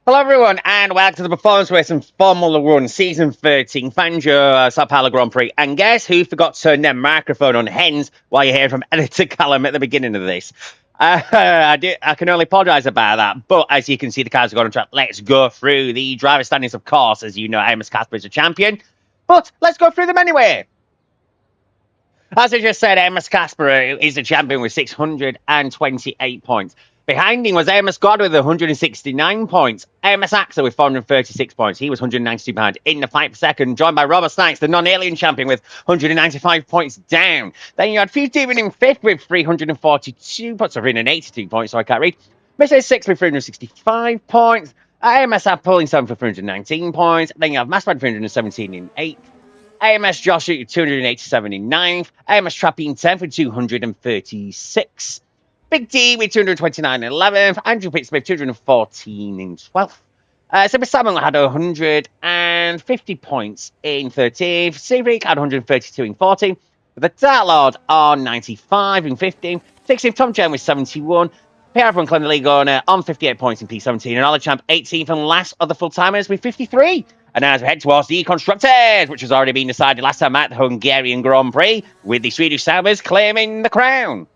Hello everyone and welcome to the Performance Racing Formula 1 Season 13 Fangio Sao Paulo Grand Prix. And guess who forgot to turn their microphone on, hence why you hear from editor Callum at the beginning of this. I can only apologise about that, but as you can see the cars have gone on track. Let's go through the driver standings, of course. As you know, Amos Casper is a champion, but let's go through them anyway. As I just said, Amos Casper is the champion with 628 points. Behind him was Amos Godwin with 169 points. Amos Axel with 436 points. He was 192 behind. In the fight for second, joined by Robert Snipes, the non-alien champion, with 195 points down. Then you had Fuse Demon in fifth with 342 points, or 382 points, so I can't read. Mr. 6 with 365 points. AMS had pulling 7 for 319 points. Then you have Massman 317 in 8th. AMS Josh 287 in 9th. AMS Trappy in 10th with 236. Big D with 229 in 11th. Andrew Pittsmith 214 in 12th. Simon Salmon had 150 points in 13th. Seavreak had 132 in 14th. The Dark Lord on 95 in 15th. 16th Tom Jen with 71. PRF1 Clean the League owner on 58 points in P17. And Ollie Champ 18th and last of the full timers with 53. And as we head towards the Constructors, which has already been decided last time at the Hungarian Grand Prix, with the Swedish Saubers claiming the crown.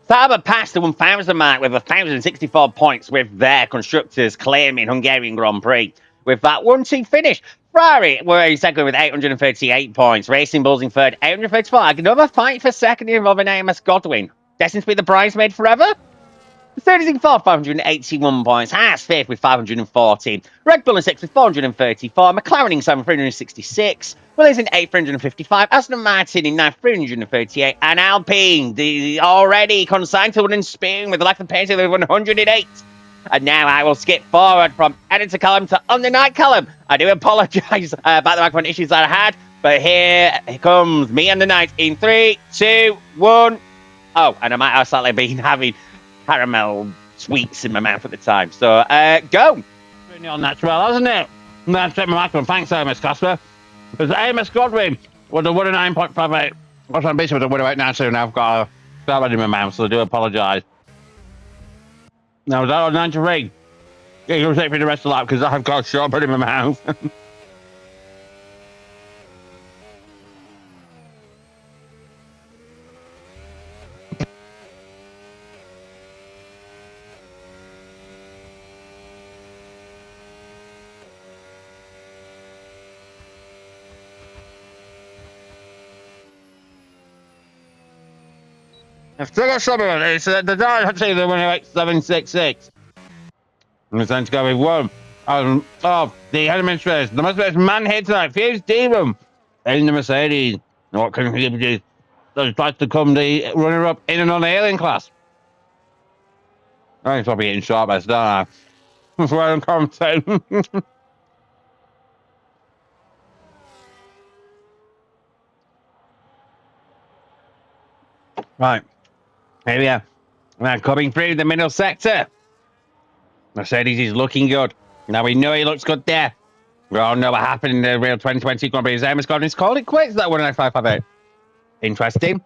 Sauber passed the 1,000 mark with 1,064 points with their Constructors claiming Hungarian Grand Prix. With that 1-2 finish, Ferrari were in second with 838 points. Racing Bulls in third, 834. Another fight for second involving AMS Godwin. Destined to be the bridesmaid forever? Mercedes in fourth, 581 points. Haas fifth with 514. Red Bull in sixth with 434. McLaren in seventh, 366. Williams in eighth, 355. Aston Martin in ninth, 338. And Alpine, the already consigned to wooden spoon with the lack of pace with 108. And now I will skip forward from editor Callum to on the night Callum. I do apologise about the microphone issues that I had, but here comes me and the night in 3, 2, 1. Oh, and I might have slightly been having caramel sweets in my mouth at the time. So, go. Pretty all natural, hasn't it? That's my microphone. Thanks, Amos Casper. Because Amos Godwin was a 109.58. What's on basically with a 108 soon. I've got a salad in my mouth, so I do apologise. Now, was that on 93? Yeah, you'll take me the rest of the lap because I've got a shortbread in my mouth. I've still got some of it. It's the guy actually the 18766. I'm going to go with one. Oh, the administrators. The most man here tonight. Fuse Demon in the Mercedes. What can he do? They'll try to come the runner up in and on the alien class. I'm probably getting short best, don't I? That's where I'm coming to. Right. Here we are. Now coming through the middle sector. Mercedes is looking good. Now we know he looks good there. We all know what happened in the real 2020 Grand Prix. Amos Godwin's called it quits that 19558. Interesting.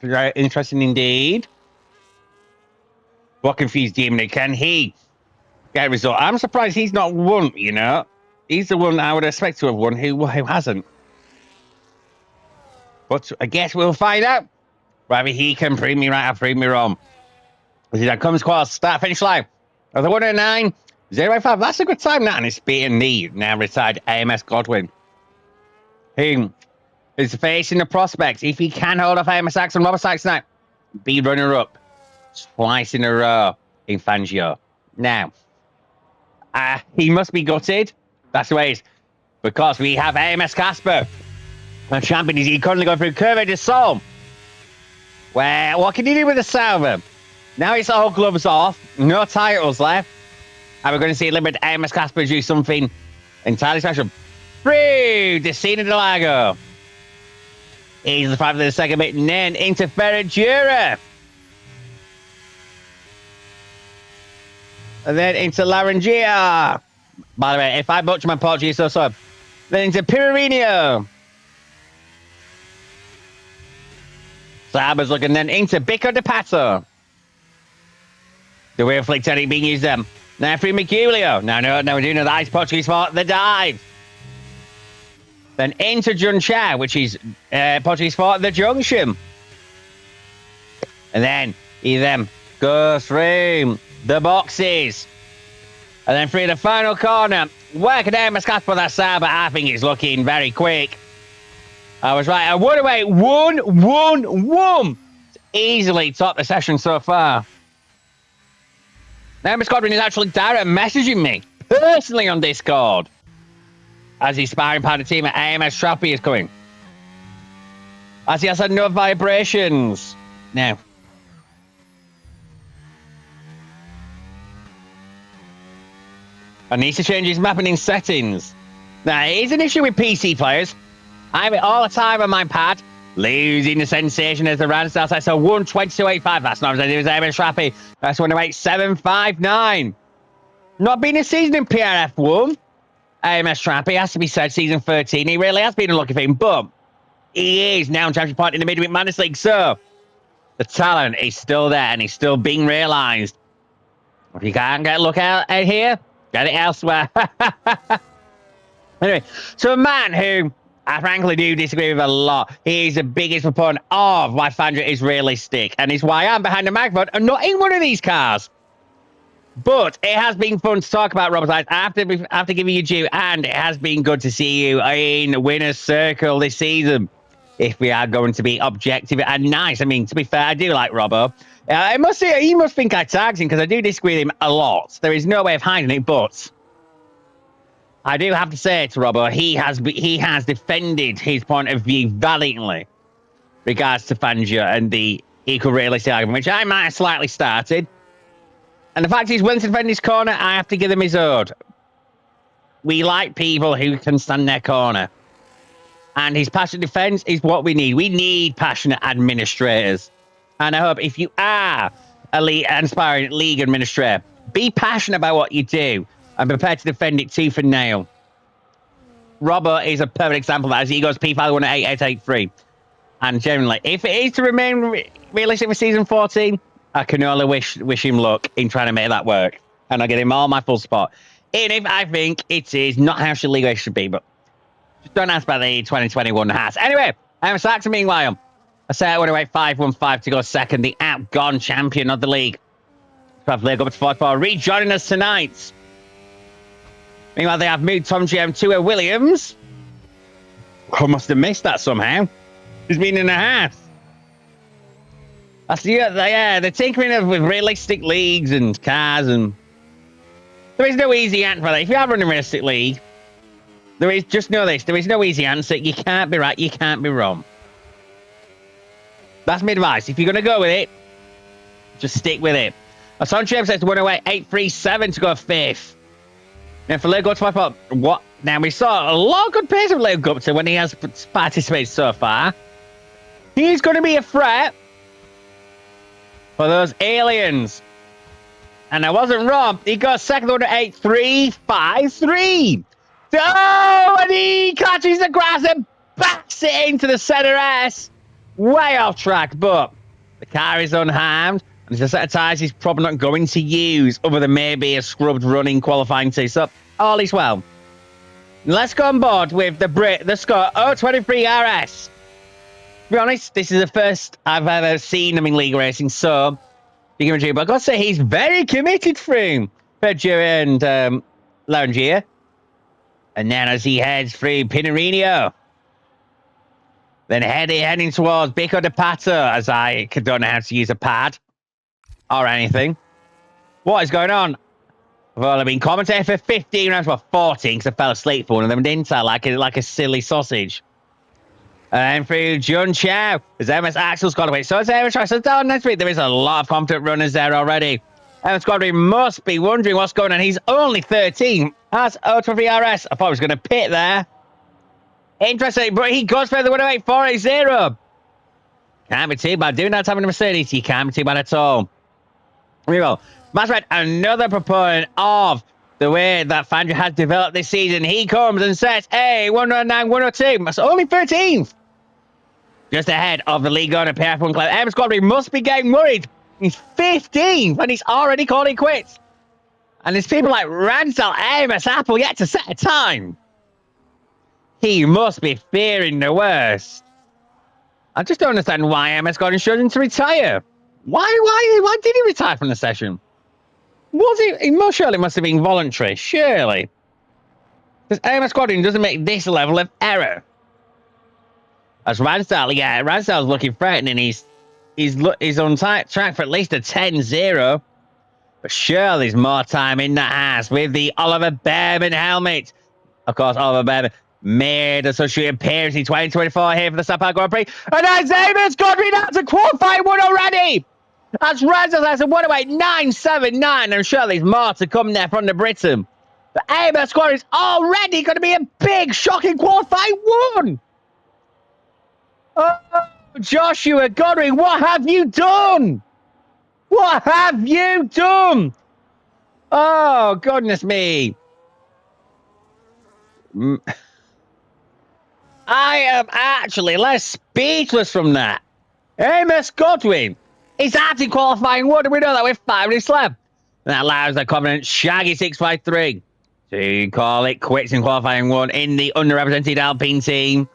Very interesting indeed. What confused Demon? Can he get a result? I'm surprised he's not won, you know. He's the one I would expect to have won who hasn't. But I guess we'll find out. Whether he can prove me right or prove me wrong. As that comes across, start finish line. Of the 109.05. That's a good time, that, and it's beating the now retired AMS Godwin. Who is facing the prospects. If he can hold off AMS Axel and Robert Sykes now, be runner up twice in a row in Fangio. Now, he must be gutted. That's the way it is. Because we have AMS Casper. The champion is he currently going through Curve de Sol. Well, what can you do with the Sauber? Now it's all gloves off, no titles left, and we're going to see limited Amos Casper do something entirely special. Through Decina de Lago. He's the 5 of the second bit, and then into Ferragura. And then into Larangia. By the way, if I butcher my Portuguese, so sorry. Then into Pirarino. Sauber's looking then into Bico de Pato. The way of flick technique being used then Now through Mergulio. No, we're doing the ice Portuguese for the dive. Then into Jun Chow, which is Portuguese for the junction. And then he goes through the boxes. And then through the final corner. Working down Mascat for that side, but I think it's looking very quick. I was right. I would away 1-1-1. Easily top the session so far. Now, Squadron is actually direct messaging me personally on Discord as he's sparring partner team at AMS Trappy is coming. As he has had no vibrations. Now. I need to change his mapping in settings. Now, it is an issue with PC players. I have it all the time on my pad. Losing the sensation as the round starts. That's a 1:22.85. That's not as it was AMS Trappy. That's 1:08.759. Not been a season in PRF1. AMS Trappy has to be said, season 13. He really has been unlucky for him, but he is now in championship point in the Midweek Madness League. So the talent is still there and he's still being realised. If you can't get a look out here, get it elsewhere. Anyway, so a man who I frankly do disagree with a lot. He is the biggest proponent of why Fangio is realistic, and it's why I'm behind the microphone and not in one of these cars. But it has been fun to talk about Robert Ice after giving you due, and it has been good to see you in winner's circle this season. If we are going to be objective and nice, I mean, to be fair, I do like Robbo. I must say, he must think I tagged him because I do disagree with him a lot. There is no way of hiding it, but I do have to say to Robbo, he has defended his point of view valiantly regards to Fangio and the equal realistic argument, which I might have slightly started. And the fact he's willing to defend his corner, I have to give him his ode. We like people who can stand their corner. And his passionate defence is what we need. We need passionate administrators. And I hope if you are an aspiring league administrator, be passionate about what you do and prepared to defend it tooth and nail. Robert is a perfect example of that as he goes P518-883. And generally, if it is to remain realistic for season 14, I can only wish him luck in trying to make that work. And I give him all my full support. Even if I think it is not how the league should be, but just don't ask about the 2021 hats. Anyway, I'm Saxon meanwhile. I say I want to wait 5-1-5 to go second, the outgone champion of the league. Have league up to 4-4, rejoining us tonight. Meanwhile, they have moved Tom GM to Williams. I must have missed that somehow. He's been in a half. That's they're tinkering with realistic leagues and cars, and there is no easy answer for that. If you are running a realistic league, there is just know this. There is no easy answer. You can't be right. You can't be wrong. That's my advice. If you're going to go with it, just stick with it. Assange says 108-837 to go fifth. Now for Lego to up, what? Now we saw a lot of good pace of Lego Gupta when he has participated so far. He's going to be a threat for those aliens. And I wasn't wrong. He got second under 8-3-5-3. Oh, and he catches the grass and backs it into the center S. Way off track, but the car is unharmed. And there's a set of tyres he's probably not going to use other than maybe a scrubbed running qualifying tee. So all is well. Let's go on board with the Scott 023 RS. To be honest, this is the first I've ever seen him in league racing, so but I've got to say he's very committed through Pedro and Loungier. And then as he heads through Pinarino, then heading towards Bico de Pato, as I don't know how to use a pad or anything. What is going on? Well, I've been commentating for 15 rounds, well, 14, because I fell asleep for one of them, didn't I? Like a silly sausage. And through Jun Chow, as MS Axel's got away. So it's MS Chow. So down next week, there is a lot of competent runners there already. MS Squadron must be wondering what's going on. He's only 13. That's 023 RS. I thought he was going to pit there. Interesting, but he goes for the 108-480. Can't be too bad. Doing that having a Mercedes, you can't be too bad at all. Here we go. Masred, another proponent of the way that Fangio has developed this season. He comes and sets a 109-102. That's only 13th. Just ahead of the league owner, PRF1 club. M Squadron must be getting worried. He's 15th and he's already called it quits. And there's people like Ransdell, Amos, Apple yet to set a time. He must be fearing the worst. I just don't understand why MS got insurance to retire. Why did he retire from the session? Was he most surely must have been voluntary, surely. Because MS Squadron doesn't make this level of error. As Ransdell's looking threatening. He's on track for at least a 10-0. But surely there's more time in that house with the Oliver Behrman helmet. Of course, Oliver Behrman made a such appearance in 2024 here for the Sao Paulo Grand Prix. And as Amos Godwin out to qualify one already. That's Ransdell has a 108.979. I'm sure there's more to come there from the Britain. But Amos Godwin is already going to be a big, shocking qualifying one. Oh, Joshua Godwin, what have you done? What have you done? Oh, goodness me. I am actually less speechless from that. Amos Godwin is out in qualifying one, and we know that with 5 minutes left. And that allows the confident Shaggy 653 to call it quits in qualifying one in the underrepresented Alpine team.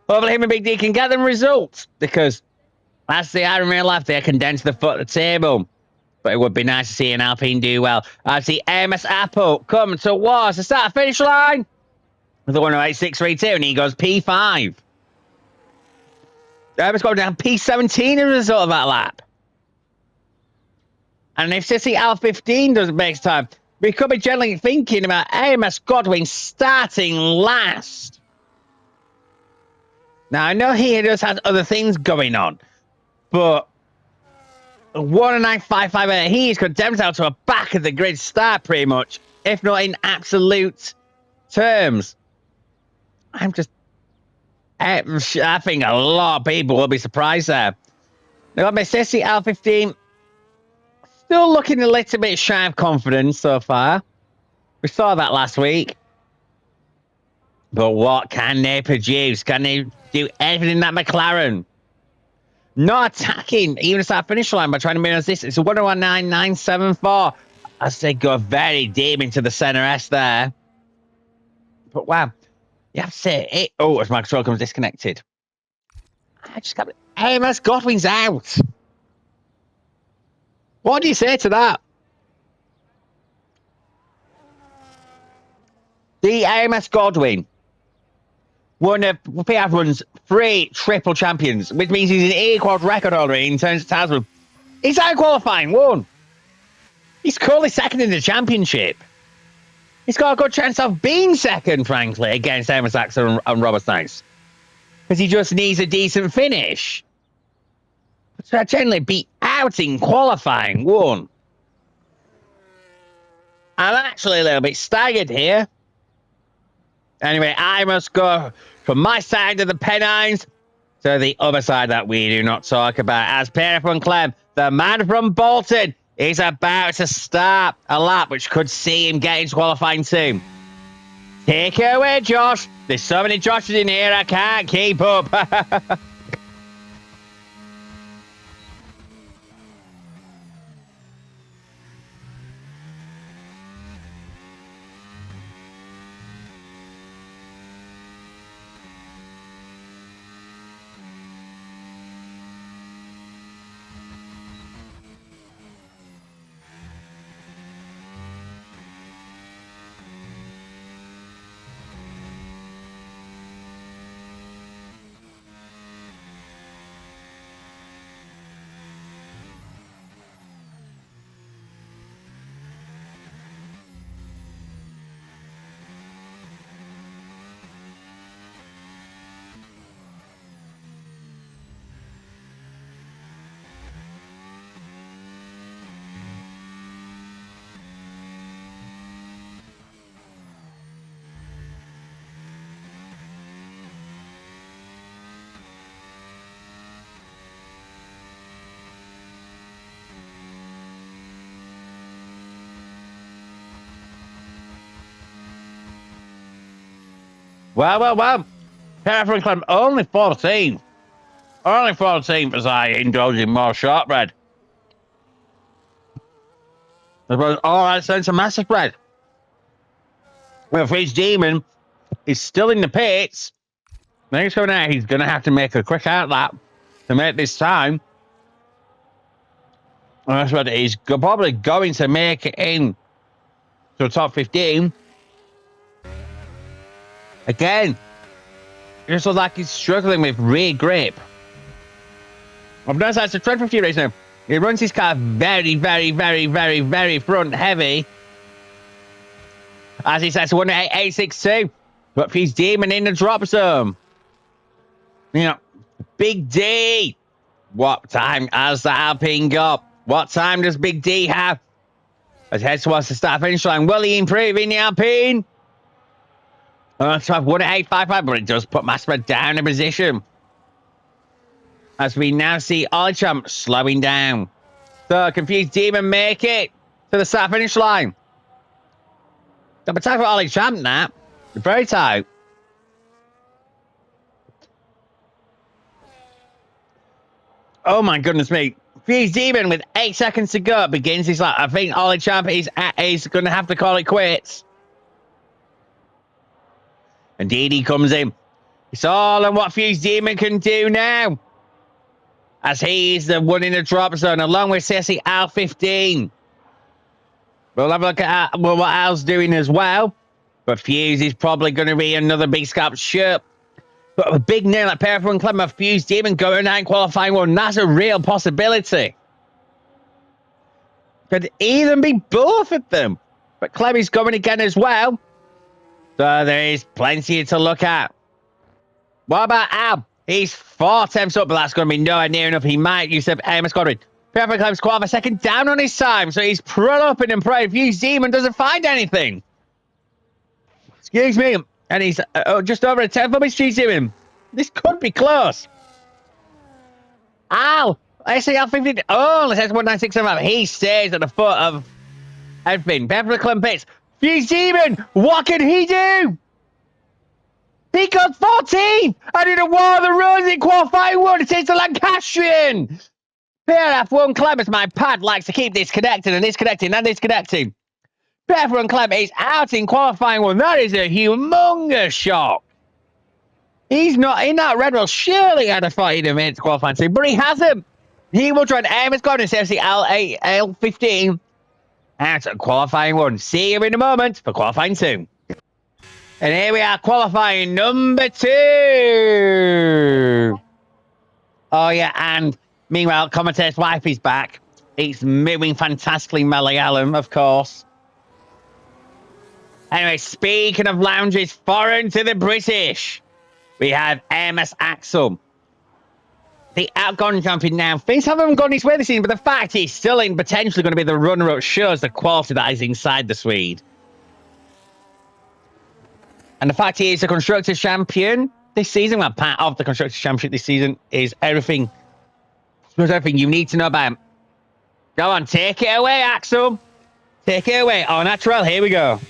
Hopefully him and Big D can get them results, because that's the Iron Man left. They condensed the foot of the table. But it would be nice to see an Alpine do well. I see Amos Apple come towards the start finish line with the 108.632, and he goes P5. Amos going down P17 as a result of that lap. And if City L15 doesn't make time, we could be generally thinking about Amos Godwin starting last. Now, I know he just has other things going on, but 109.558, he's condemned out to a back of the grid start pretty much, if not in absolute terms. I think a lot of people will be surprised there. Now, got my City L15 still looking a little bit shy of confidence so far. We saw that last week. But what can they produce? Can they do anything in that McLaren? Not attacking even at that finish line by trying to minimize this. It's a 101.974 as they go very deep into the center S there. But wow, you have to say it. Oh, as my control comes disconnected. I just can't. Amos Godwin's out. What do you say to that? The Amos Godwin, one of PRF1's 3 triple champions, which means he's an equal record holder in terms of titles. He's out qualifying one. He's currently second in the championship. He's got a good chance of being second, frankly, against Amos Axel and Robert Nice. Because he just needs a decent finish. So generally be out in qualifying one. I'm actually a little bit staggered here. Anyway, I must go from my side of the Pennines to the other side that we do not talk about. As PRF1 Clem, the man from Bolton, is about to start a lap which could see him get into qualifying soon. Take it away, Josh. There's so many Joshes in here, I can't keep up. Well. PRF1 Clem, only 14. Only 14 as I indulge in more shortbread. All right, so it's a massive spread. Well, if his demon is still in the pits, next going out, he's going to have to make a quick out lap to make this time. And that's what he's probably going to make it in to the top 15. Again, it just looks like he's struggling with rear grip. I've noticed that's a trend for a few races now. He runs his car very, very, very, very, very front heavy. As he says, 188.62. But he's demon in the drop zone. You know, Big D. What time has the Alpine got? What time does Big D have? As he heads towards the start finish line. Will he improve in the Alpine? So I've 188.55, but it does put my spread down a position. As we now see Olichamp slowing down. So Confused Demon make it to the start finish line. Double time for Olichamp now. Very tight. Oh my goodness me. Confused Demon with 8 seconds to go begins his lap. I think Olichamp is going to have to call it quits. Indeed, he comes in. It's all on what Fused Demon can do now. As he's the one in the drop zone, along with Ceci Al15. We'll have a look at what Al's doing as well. But Fuse is probably going to be another big scalp shirt. But a big nail at PRF1 Clem of Fuse Demon going out in qualifying one. That's a real possibility. Could even be both of them. But Clem is going again as well. So there is plenty to look at. What about Al? He's 4 attempts up, but that's going to be nowhere near enough. He might use up aim a squadron. Perfect Clem's qualify second down on his time, so he's up and praying. Fuse Demon doesn't find anything. Excuse me. And he's just over a 10th of his Fuse Demon. This could be close. Al! I say Al 15. Oh, let's 1967. He stays at the foot of everything. Perfect Clem pits. Fuse Demon! What can he do? He got 14! And in a war of the Rose in qualifying one, it is the Lancastrian! PRF1 Clem, as my pad likes to keep disconnected and disconnecting and disconnecting. PRF1 Clem is out in qualifying one. That is a humongous shock. He's not in that red will. Surely had a fight in a minute to qualifying two, but he hasn't. He will try and aim his gun and says the L15 out at qualifying one. See you in a moment for qualifying two. And here we are, qualifying number 2. Oh, yeah, and meanwhile, commentator's wife is back. It's moving fantastically Malayalam, of course. Anyway, speaking of lounges foreign to the British, we have MS Axel. The outgone champion now. Things haven't gone his way this season, but the fact he's still in potentially going to be the runner-up shows the quality that is inside the Swede. And the fact he is the Constructors' Champion this season, well, part of the Constructors' Championship this season, is everything you need to know about him. Go on, take it away, Axel. Take it away. Oh, natural, here we go.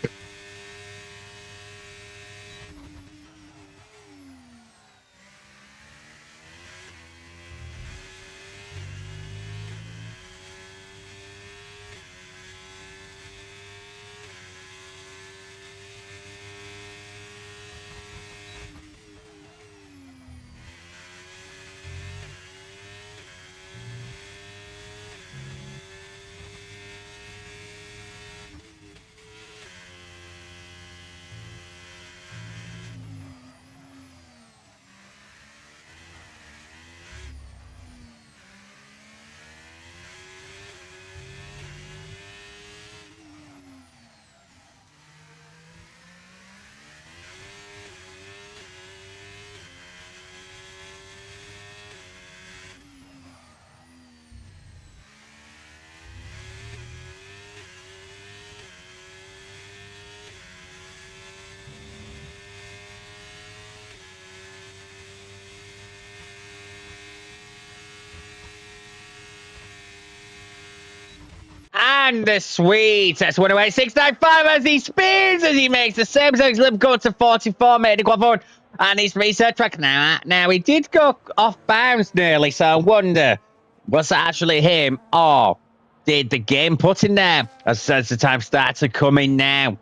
And the Swede sets 108.695 as he spins, as he makes the same as Lip go to 44, made it go forward. And he's reset track now. Now, he did go off bounds nearly, so I wonder, was that actually him or did the game put in there as the time starts to come in now.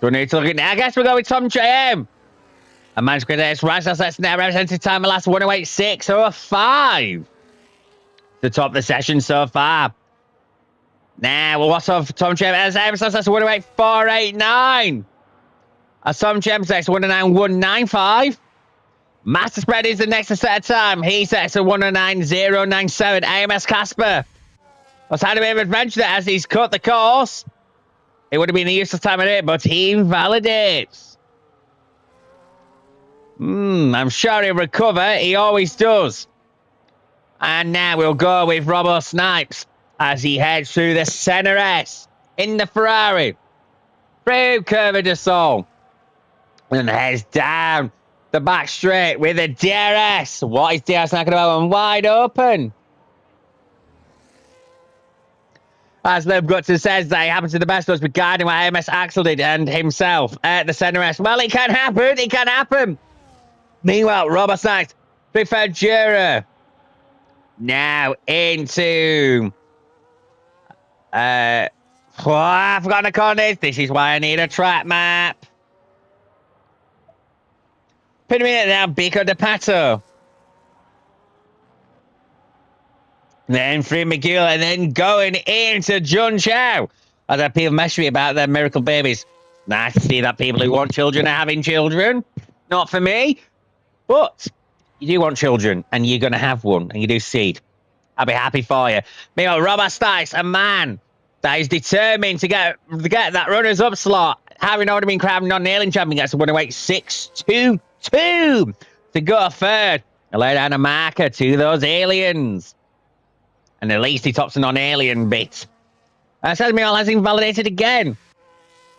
Don't need to look at now. I guess we'll go with Tom JM. A man's greatest right, that's now represented time the last 108.605. The top of the session so far. Now, what's off Tom JM? As Emerson, that's 108.489. Tom JM's next 109.195. Master Spread is the next set of time. He sets a 109.097. AMS Casper has had a bit of adventure there as he's cut the course. It would have been a useless time of it, but he validates. I'm sure he'll recover. He always does. And now we'll go with Robbo Snipes as he heads through the Senna S in the Ferrari. Through Curva de Sol. And heads down the back straight with a DRS. What is DRS knocking about? And wide open. As Lube Gutson says, that it happened to the best of us regarding what AMS Axel did and himself at the Senna S. Well, it can happen. It can happen. Meanwhile, Robert Snipes, preferred Jura. Now into... I've forgotten the coordinates. This is why I need a track map. Put him in it now, Bico de Pato. Then through McGill and then going into Jun Chow. As I people mess me about their miracle babies. Nice to see that people who want children are having children. Not for me. But you do want children and you're going to have one and you do seed. I'll be happy for you. Meanwhile, Robert Stice, a man that is determined to get that runners-up slot. Having already been crowned non-nailing champion, gets a 108.622 to go third. And lay down a marker to those aliens. And at least he tops a non-alien bit. Says Meanwhile has invalidated again.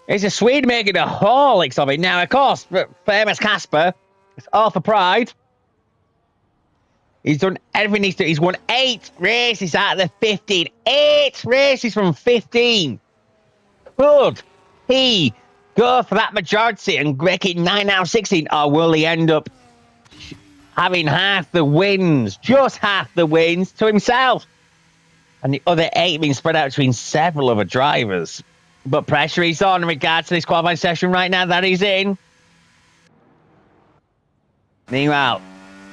It's a Swede making a holics of it. Now, of course, famous Casper, it's all for pride. He's done everything he's done. He's won 8 races out of the 15. 8 races from 15. Could he go for that majority and make it 9 out of 16? Or will he end up having half the wins, just half the wins to himself? And the other 8 being spread out between several other drivers. But pressure is on in regards to this qualifying session right now that he's in. Meanwhile,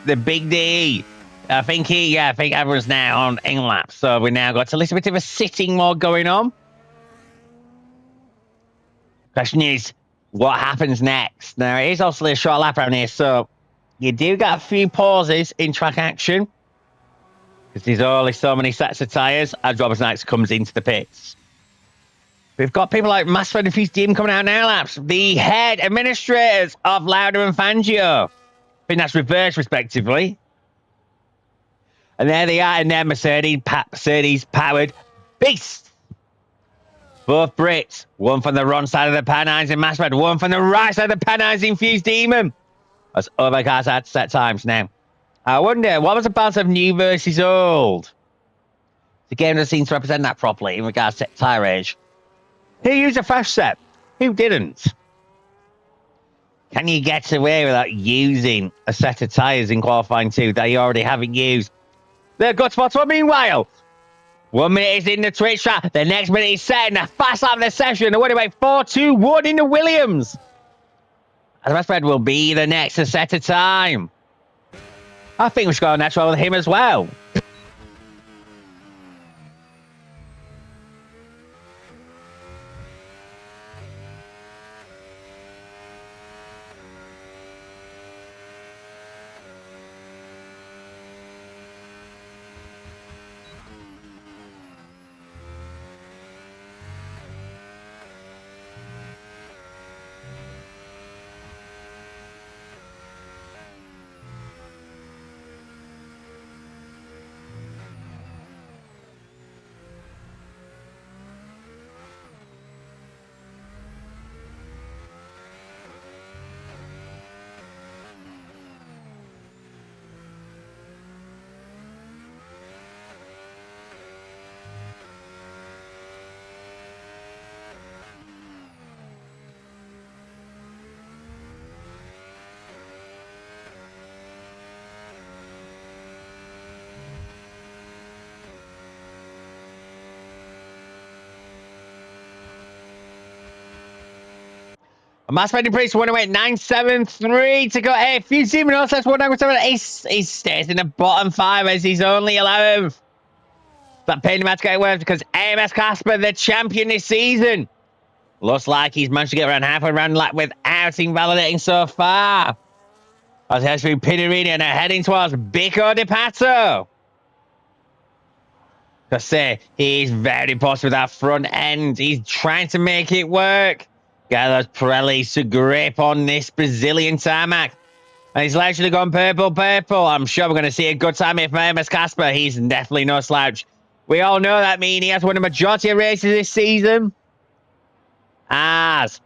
the Big D. I think everyone's now on in laps. So we now got a little bit of a sitting mode going on. Question is, what happens next? Now, it is also a short lap around here, so you do get a few pauses in track action. Because there's only so many sets of tyres as Robert Knights comes into the pits. We've got people like Master and Fuse Team coming out now laps. The head administrators of Lauda and Fangio. I think that's reversed, respectively. And there they are in their Mercedes-powered beast. Both Brits. One from the wrong side of the Pennines in Master, one from the right side of the Pennines in Fuse Demon. As other cars had set times now. I wonder, what was the balance of new versus old? The game doesn't seem to represent that properly in regards to tyre age. Who used a fresh set? Who didn't? Can you get away without using a set of tyres in qualifying 2 that you already haven't used? They've got spots for meanwhile. 1 minute is in the Twitch chat. The next minute is setting the fast lap of the session. The winning by 4-2-1 in the Williams. And the best spread will be the next set of time. I think we should go natural with him as well. Mass Spending Priest 108.973 to go. Hey, Few Demon also 197. He stays in the bottom 5 as he's only 11th. That pain match getting worse because AMS Casper, the champion this season, looks like he's managed to get around halfway around the lap without invalidating so far. As he has been Pinarini and heading towards Bico de Pato. I say he's very positive with that front end. He's trying to make it work. Get those Pirellis to grip on this Brazilian tarmac. And he's literally gone purple. I'm sure we're going to see a good time here from AMS Casper. He's definitely no slouch. We all know that means he has won a majority of races this season. As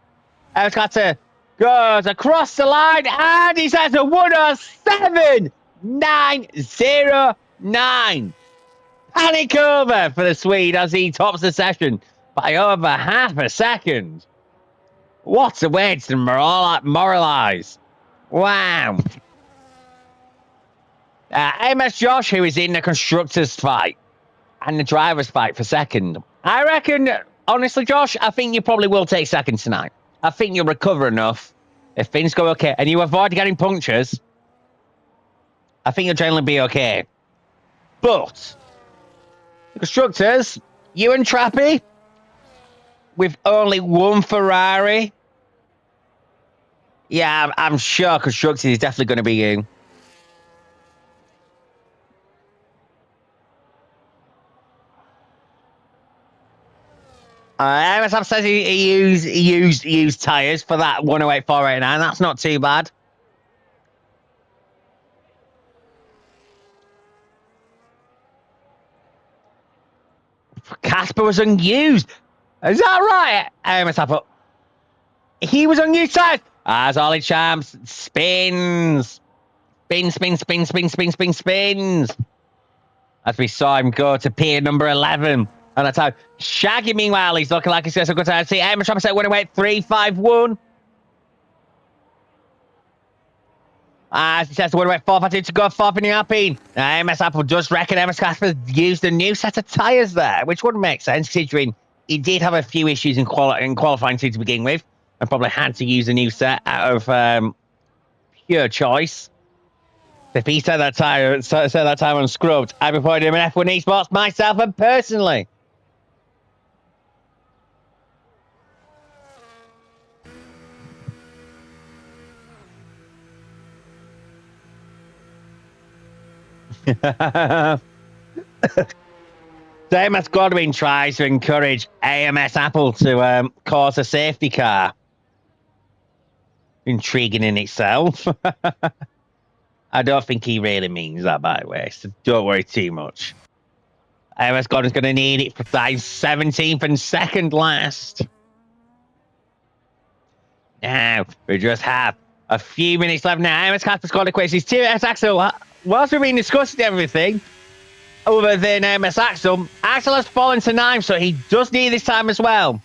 AMS Casper goes across the line and he says a 107.909. Panic over for the Swede as he tops the session by over half a second. What a way to moralize. Wow. AMS Josh, who is in the constructors fight and the drivers fight for second. I reckon, honestly, Josh, I think you probably will take second tonight. I think you'll recover enough if things go okay and you avoid getting punctures. I think you'll generally be okay. But the constructors, you and Trappy, with only one Ferrari. Yeah, I'm sure constructors is definitely going to be you. MSF says he used tyres for that 108.489. That's not too bad. Casper was unused. Is that right? MSF, he was unused tyres. As Ollie Champs spins. Spins. As we saw him go to pier number 11. And that's how Shaggy, meanwhile, he's looking like he's got a good time. See, Emma Trump said 108.351. As he says, 108.452 to go, 4 in the Alpine. MS Apple does reckon MS Casper used a new set of tyres there, which would make sense considering he did have a few issues in qualifying to begin with, and probably had to use a new set out of pure choice. If he set that time unscrubbed, I'd be putting him in F1 Esports myself and personally. AMS Godwin tries to encourage AMS Apple to cause a safety car. Intriguing in itself. I don't think he really means that, by the way, so don't worry too much. AMS Godwin's going to need it for time 17th and second last. Now, we just have a few minutes left now. AMS Casper's got to quit his TS Axel. Whilst we've been discussing everything, other than MS Axel has fallen to 9th, so he does need this time as well.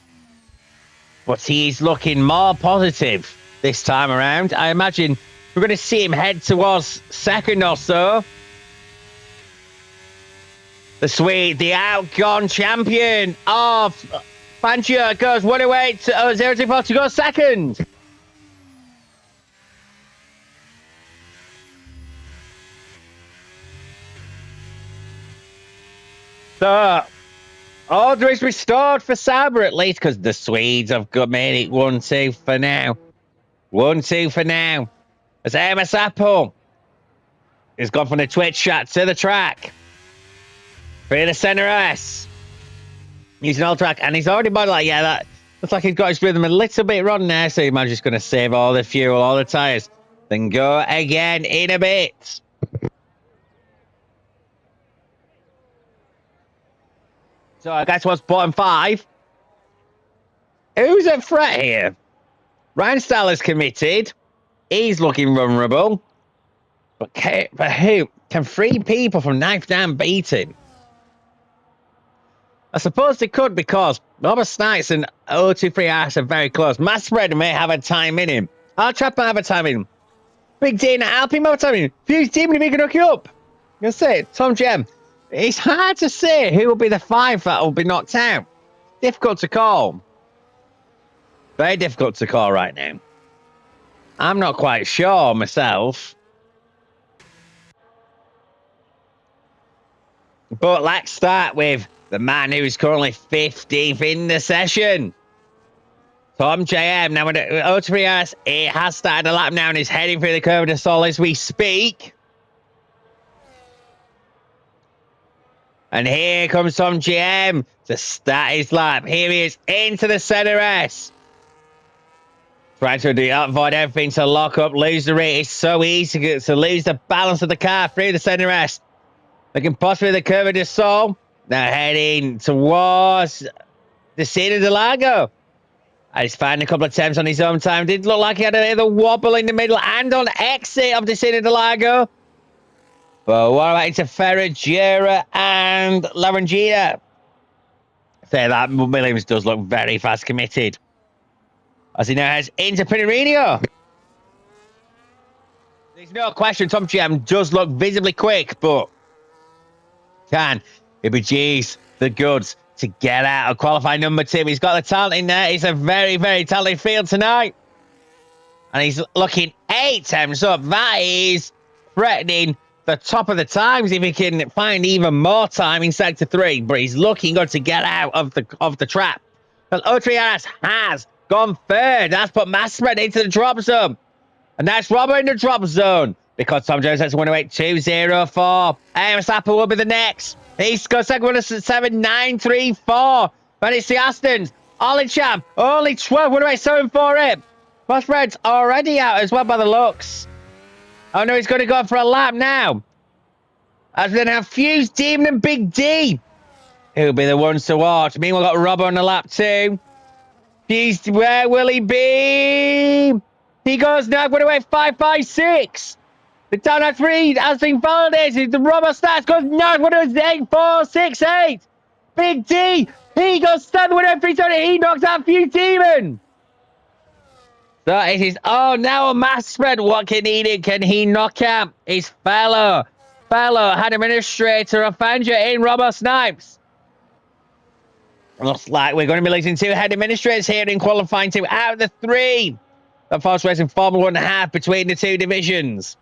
But he's looking more positive this time around. I imagine we're going to see him head towards second or so. The Swede, the outgone champion of Fangio goes 108 to 024 to go second. So, order is restored for Sauber at least, because the Swedes have made it 1-2 for now. 1-2 for now. As AMS Apple has gone from the Twitch chat to the track. Through the center S. Using all track, and he's already bought like, yeah, that looks like he's got his rhythm a little bit wrong there, so he's just going to save all the fuel, all the tyres, then go again in a bit. So I guess what's bottom 5. Who's at threat here? Ryan Staller's committed. He's looking vulnerable. But who? Can 3 people from 9th down beat him? I suppose they could, because Robert Snipes and 023RS are very close. Matt Spreader may have a time in him. I'll trap might have a time in him. Big D and Alpine might have a time in him. Fuse Team and he can hook you up. You'll say it. Tom Gem. It's hard to say who will be the 5 that will be knocked out. Difficult to call. Very difficult to call right now. I'm not quite sure myself. But let's start with the man who's currently 15th in the session. Tom JM. Now, with Auto it has started a lap now and is heading through the curve de Sol as we speak. And here comes Tom GM to start his lap. Here he is into the center S. Trying to avoid everything to lock up, lose the rate. It's so easy to lose the balance of the car through the center S. Looking possibly the curve de Sol. Now heading towards the Cena de Lago. He's found a couple of attempts on his own time. Did look like he had a little wobble in the middle and on exit of the Cena de Lago. But what about into Ferragera and Larangina? Say that Williams does look very fast committed. As he now heads into Pinarino. There's no question Tom GM does look visibly quick, but can he produce the goods to get out of qualifying number 2? He's got the talent in there. It's a very, very talented field tonight. And he's looking 8 times up. That is threatening the top of the times if he can find even more time in sector 3. But he's looking good to get out of the trap. But Otrias has gone third. That's put Massred into the drop zone. And that's Robert in the drop zone. Because Tom Jones has 108.204. Sapper will be the next. He's got second 107.934. But it's the Astons. Ollie Champ. Only 12. 108.748. Massred's already out as well by the looks. Oh no, he's going to go for a lap now. As we then have Fuse, Demon, and Big D. Who'll be the ones to watch. Meanwhile, we've got Robert on the lap too. Fuse, where will he be? He goes now, going away 5.56. The down at 3 has been validated. The Robert stats goes now, 8.468. Big D, he goes 7.330. He knocks out Fuse Demon. So it is, now a mass spread. What can he do? Can he knock out his fellow head administrator of Fangio in Robert Snipes? Looks like we're going to be losing 2 head administrators here in qualifying 2 out of the 3. The fast racing Formula 1.5 between the 2 divisions.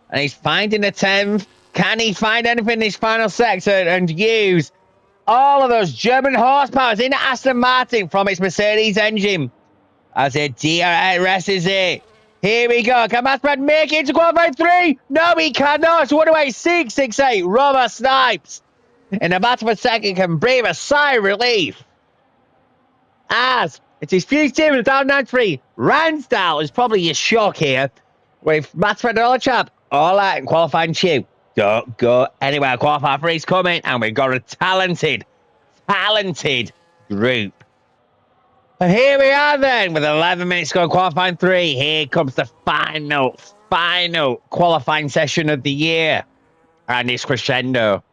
And he's finding the 10th. Can he find anything in this final sector and use all of those German horsepowers in Aston Martin from its Mercedes engine? As it DRS it. Here we go. Can Massred make it to qualify 3? No, he cannot. 108.668. Robert Snipes, in a matter of a second, can breathe a sigh of relief. As it is Fuse Team down 9-3. Ransdale is probably your shock here. With Massred and Olachap all out in qualifying 2. Don't go anywhere. Qualifying 3 is coming, and we've got a talented group. And here we are then, with 11 minutes to go, qualifying 3. Here comes the final qualifying session of the year. And it's crescendo.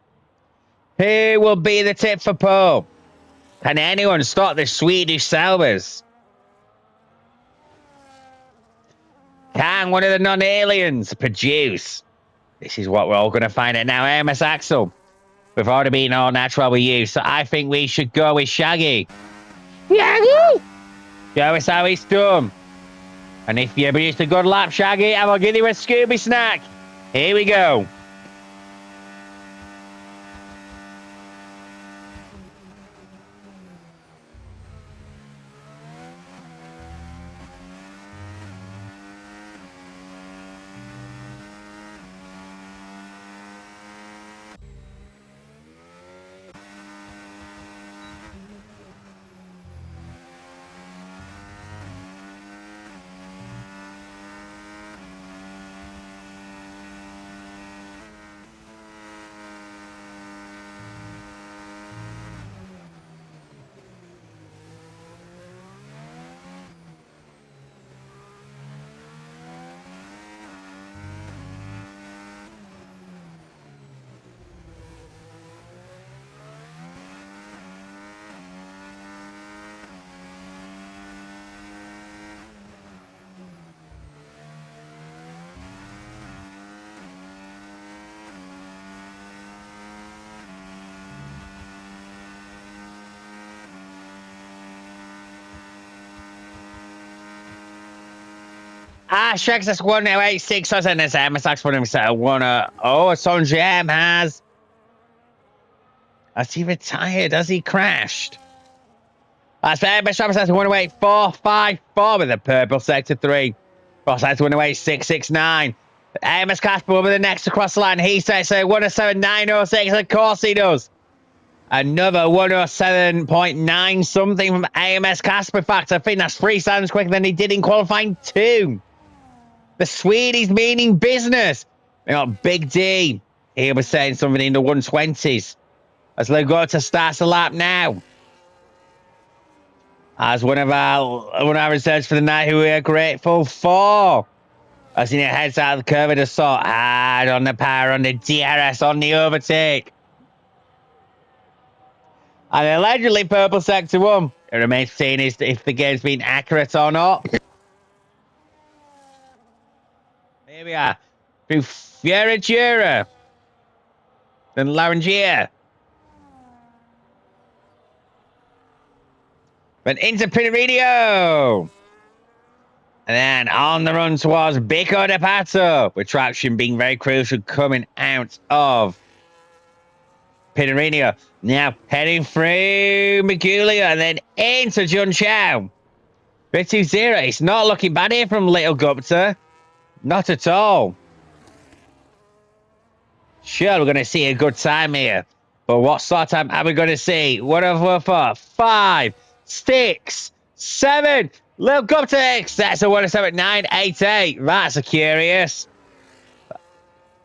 Here will be the tip for pole. Can anyone stop the Swedish Selvers? Can one of the non-aliens produce? This is what we're all going to find out now. MS Axel. We've already been all natural with you, so I think we should go with Shaggy. Shaggy! Show us how it's done. And if you produced a good lap, Shaggy, I will give you a Scooby snack. Here we go. Shreks has 1086. I was in this MS one himself. Oh, Son Jam has. Has he retired? Has he crashed? That's MS Travis has 108454 with the purple sector 3. Cross has 108669. MS Casper over the next across the line. He says 107906. Of course he does. Another 107.9 something from AMS Casper. In fact, I think that's 3 times quicker than he did in qualifying 2. The Swedes meaning business. We got Big D. He was saying something in the 120s. As Lagota starts the lap now. As one of our research for the night, who we are grateful for. As he heads out of the curve, just saw hard on the power on the DRS on the overtake. And allegedly purple sector 1. It remains seen if the game's been accurate or not. Here we are. Through Fieratura. Then Larangia. Then into Pinarino. And then on the run towards Bico de Pato. With traction being very crucial coming out of Pinarino. Now heading through Magulia and then into Jun Chow. 50-0. It's not looking bad here from Little Gupta. Not at all. Sure, we're going to see a good time here. But what sort of time are we going to see? 104, 5, 6, 7. Little Gupta X. That's a 107.988. That's a curious.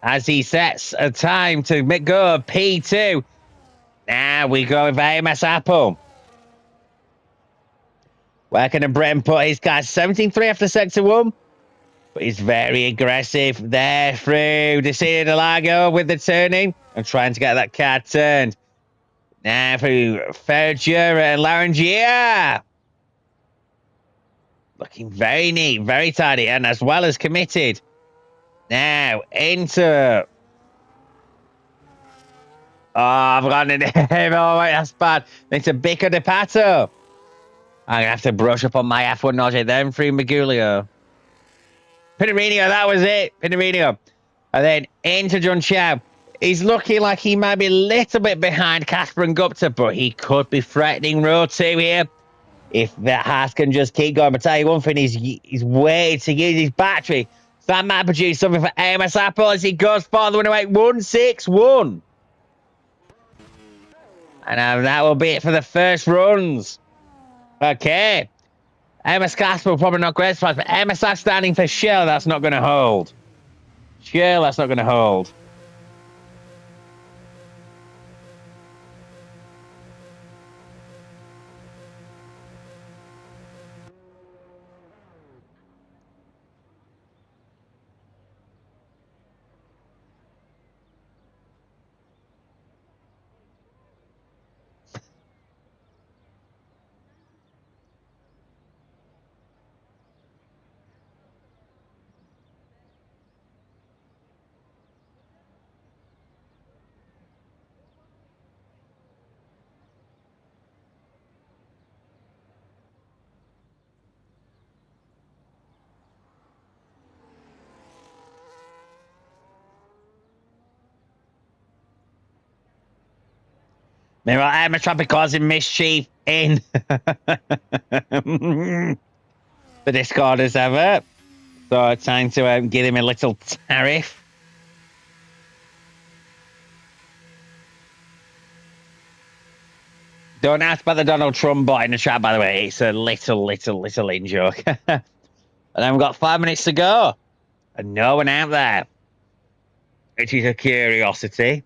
As he sets a time to go P2. Now we go with AMS Apple. Where can Britain put his guys? 17-3 after sector 1. But he's very aggressive there through Desina Lago with the turning and trying to get that car turned. Now through Ferjura and Larangia. Looking very neat, very tidy, and as well as committed. Now into... Oh, I've gone in him. Oh, wait, that's bad. Into Bico de Pato. I'm going to have to brush up on my F1 knowledge then through Magulio. Pinarino, that was it. Pinarino. And then into John Chow. He's looking like he might be a little bit behind Casper and Gupta, but he could be threatening row 2 here. If that Haas can just keep going. But tell you one thing, he's waiting to use his battery. So that might produce something for AMS Apple as he goes for the 108-161. And that will be it for the first runs. Okay. MS Casper will probably not great surprise, but MSI standing for Shell, that's not going to hold. Shell, that's not going to hold. Meanwhile, I'm trying to cause him mischief in the Discord as ever. So trying to give him a little tariff. Don't ask about the Donald Trump bot in the chat, by the way. It's a little in joke. And then we've got 5 minutes to go. And no one out there. It is a curiosity.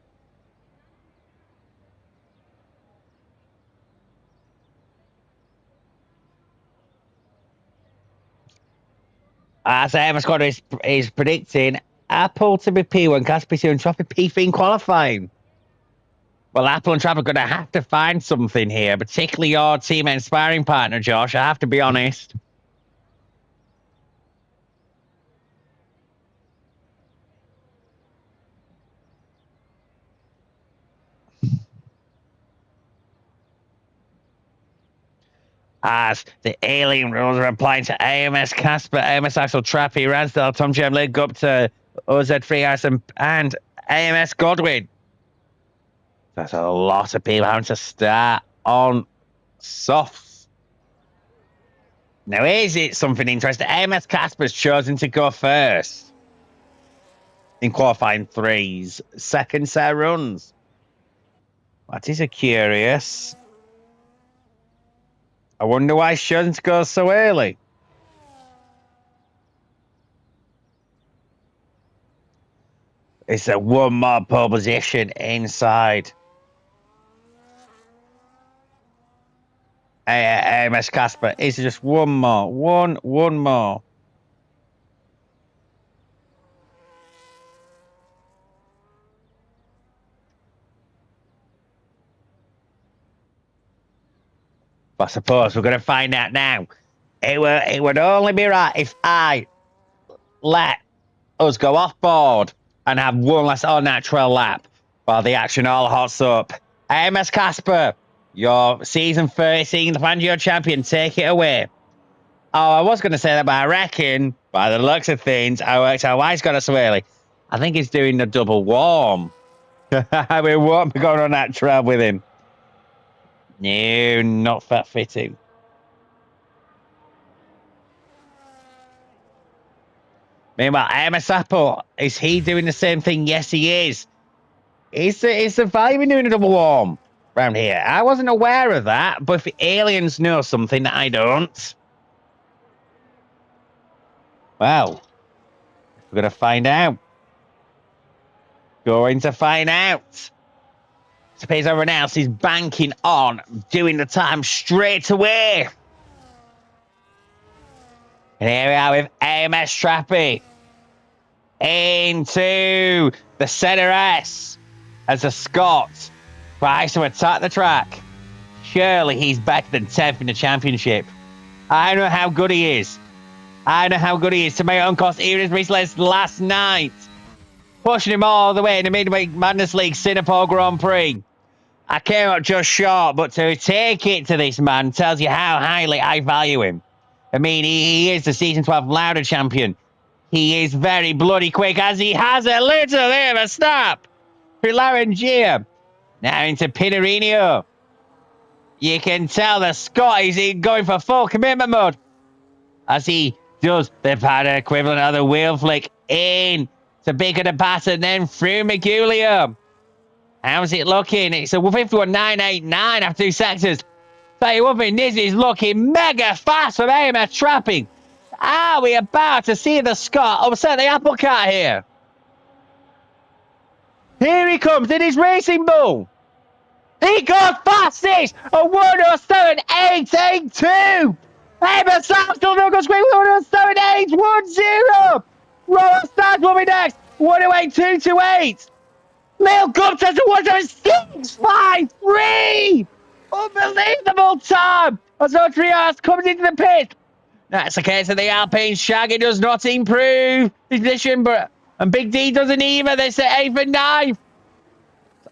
As AMS Squad is predicting Apple to be P1, Casper P2, and Traffic P3 in qualifying. Well, Apple and Traffic are going to have to find something here, particularly your team and sparring partner, Josh. I have to be honest. as the alien rules are applying to AMS Casper, AMS Axel Trappy, Ransdale, Tom Gem, Leg up to OZ3 and AMS Godwin. That's a lot of people having to start on softs. Now, is it something interesting? AMS Casper's chosen to go first in qualifying 3's second set of runs. That is a curious. I wonder why he's chosen to go so early. It's a one more pole position inside AMS Casper. It's just one more. One more. I suppose we're going to find out now. It would only be right if I let us go off board and have one last all-natural lap while the action all hots up. AMS Casper, your season 13 Fangio champion, take it away. Oh, I was going to say that, but I reckon, by the looks of things, I worked out why he's got us so early. I think he's doing the double warm. We won't be going on that trail with him. No, not that fitting. Meanwhile, AMS Apple, is he doing the same thing? Yes, he is. Is the value in doing a double warm around here? I wasn't aware of that, but if the aliens know something that I don't, well, we're going to find out. Going to find out. It appears everyone else is banking on doing the time straight away. And here we are with AMS Trappy into the center S as a Scot tries to attack the track. Surely he's better than 10th in the championship. I know how good he is. To make uncost Eris Raceless last night. Pushing him all the way in the Midweek Madness League Singapore Grand Prix. I came up just short, but to take it to this man tells you how highly I value him. I mean, he is the Season 12 Lauda champion. He is very bloody quick as he has a little bit of a stop. Pilarangia. Now into Pinarino. You can tell the Scot is going for full commitment mode as he does the pattern equivalent of the wheel flick in to Big of the Pass and then through Maguglia. How's it looking? It's a 51.989 after 2 sectors. Tell you one thing, this is looking mega fast from AMS Trapping. Are we about to see the Scot upset the apple cart here? Here he comes in his racing bull. He goes fastest at 107.882. AMS still no good screen 107.810. Roller Stars will be next. 108.228. Lil Gupta to 106.53. Unbelievable time as Trias comes into the pit. That's the case of the Alpine. Shaggy does not improve his position, and Big D doesn't either. They say 8th and 9th.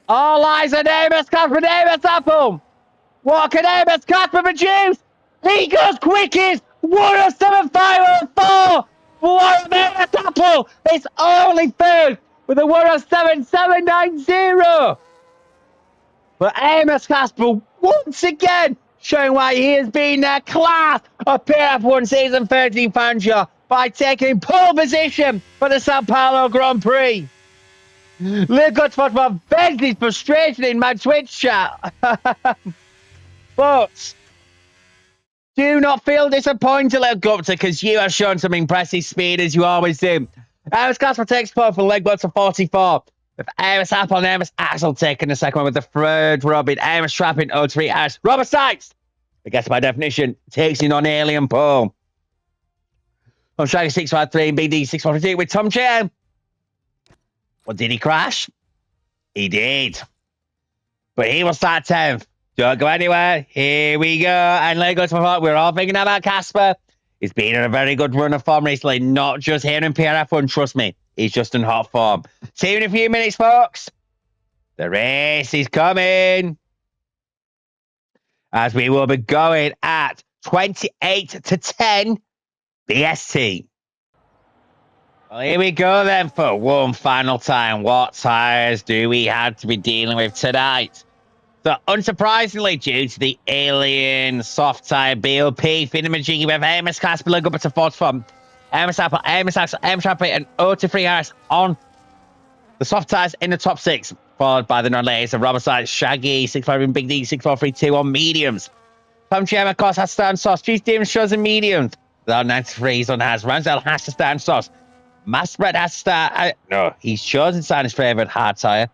All eyes on AMS Casper and AMS Apple. What can AMS Casper produce? He goes quickest. 107.504. What AMS Apple? It's only third with a 107.790. But AMS Casper once again showing why he has been the class of PRF1 Season 13 Fangio by taking pole position for the Sao Paulo Grand Prix. Lil Gutsford vents his frustration in my Twitch chat. But do not feel disappointed, Lil Gupta, because you have shown some impressive speed as you always do. AMS Casper takes pole for Leg to 44. With AMS Apple and AMS Axel taking the second one with the third Robin. AMS Trapping 03 as Robert Sykes, I guess by definition, takes in on alien pole. I'm Shaggy 653 and BD 642 with Tom Chen. Well, did he crash? He did. But he will start 10th. Don't go anywhere. Here we go. And let go to my heart. We're all thinking about Casper. He's been in a very good run of form recently. Not just here in PRF1, trust me. He's just in hot form. See you in a few minutes, folks. The race is coming. As we will be going at 28-10 BST. Well, here we go then for one final time. What tyres do we have to be dealing with tonight? So, unsurprisingly, due to the alien soft tyre BOP, Finimajigi with Amos Casper look up to 44. Amos Apple, Amos Axel, Amos Rapid, and O2 RS on the soft tyres in the top 6, followed by the non-layers of Robert Shaggy, 6-5 and Big D, 6-4-3-2 on mediums. Tom Gemma, of course, has stand sauce. Cheese Demon shows in mediums. The 93s on has. Ramsdale has to stand sauce. Mass Spread has to start. No, he's chosen to stand his favourite hard tyre.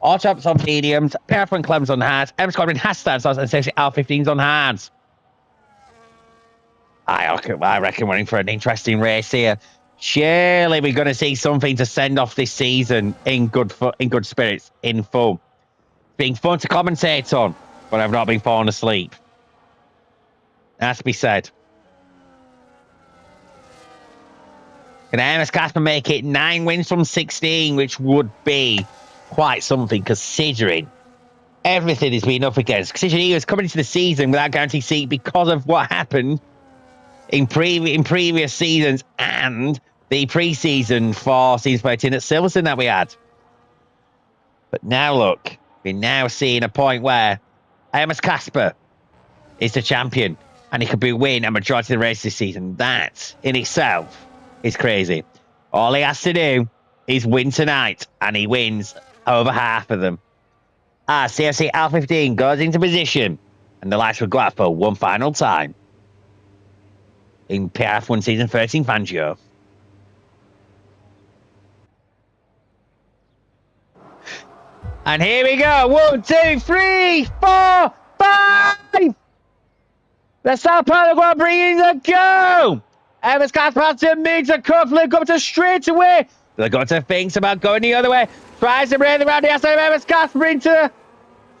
All chops on mediums. PRF1 Clem's on hards. M Squadron has to stand sauce. And essentially R15's on hards. I reckon we're in for an interesting race here. Surely we're going to see something to send off this season in good spirits, in full. Being fun to commentate on, but I've not been falling asleep. Has to be said. Can Amos Casper make it 9 wins from 16, which would be quite something considering everything he's been up against. Considering he was coming into the season without guaranteed seat because of what happened in previous seasons and the pre-season for season 13 at Silverstone that we had. But now look, we're now seeing a point where Amos Casper is the champion and he could win a majority of the races this season. That in itself is crazy. All he has to do is win tonight and he wins over half of them. CFC L15 goes into position and the lights will go out for one final time in PRF1 Season 13 Fangio. And here we go. 1, 2, 3, 4, 5. The Sao Paulo Grand Prix is a go. Amos Casper has to move to cuff, look up to straight away. They've got to think about going the other way. Tries to bring the round the outside of Amos Casper into the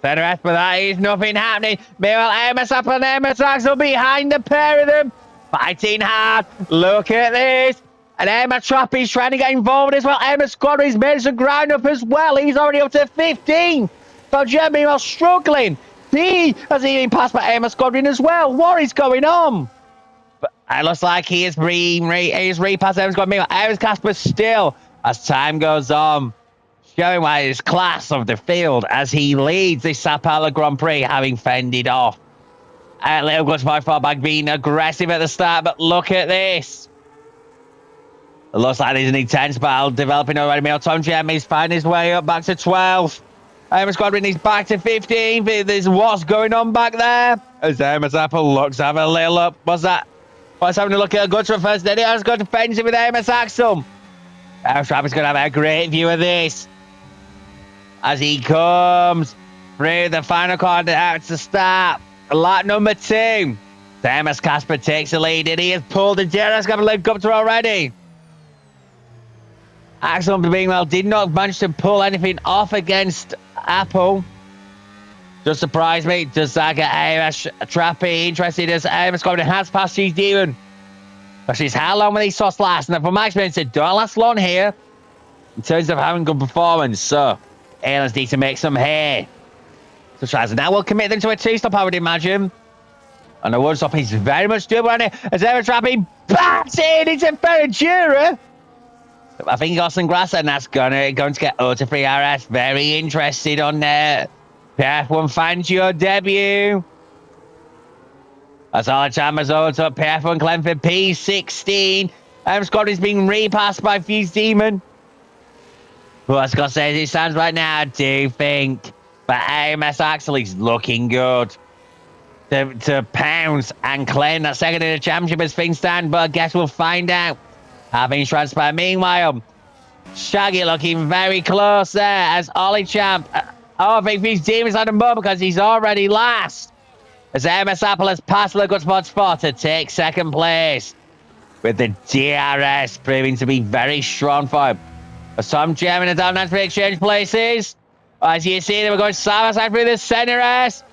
center F, but that is nothing happening. Meanwhile, Amos up and Amos Axel behind the pair of them. Fighting hard. Look at this. And Emma Trappy's trying to get involved as well. Emma Squadron's made some ground up as well. He's already up to 15. So Jem meanwhile struggling. He has been passed by Emma Squadron as well. What is going on? But it looks like he is repassed Emma Squadron. Meanwhile, Emma Casper still, as time goes on, showing why his class of the field as he leads this Sao Paulo Grand Prix, having fended off. Little goes by far back, being aggressive at the start, but look at this. It looks like there's an intense battle developing already. Meanwhile, Tom Jem is finding his way up back to 12. Emma Squadron is back to 15. There's what's going on back there. As Emma's Apple looks, have a little up. What's that? What's having a look at a good first? Then he has got defensive with Emma's Axel. Emma Travis going to have a great view of this as he comes through the final corner out to start. Lap number 2. Amos Casper takes the lead and he has pulled the DRS got a leg up to already. Axel meanwhile did not manage to pull anything off against Apple. Just surprised me. Does that get Amos Trappy interested as Amos Squadron has passed Cheese Demon? Actually, how long will these sauce last? And from my experience, it don't last long here in terms of having good performance. So, aliens need to make some hay. So, tries now we'll commit them to a 2-stop, I would imagine. And the 1-stop is very much doable on it. As Amos Trappy bats in into Ferradura. I think he got some grass and that's going to get O2 RS very interested on there. PRF1 Fangio debut. That's all the Chalmers over to PRF1 Clemford P16. Squad is being repassed by Fuse Demon. But as Scott says, it stands right now, I do think. But AMS Axel is looking good. To pounce and claim that second in the championship as things stand, but I guess we'll find out. Having transpired. Meanwhile, Shaggy looking very close there as Ollie Champ. I think Fuse Demon's on the move because he's already last. As MS Apple has passed the good spot to take second place. With the DRS proving to be very strong for him. As Tom German and down for exchange places. As you see, they were going side by side through the center S.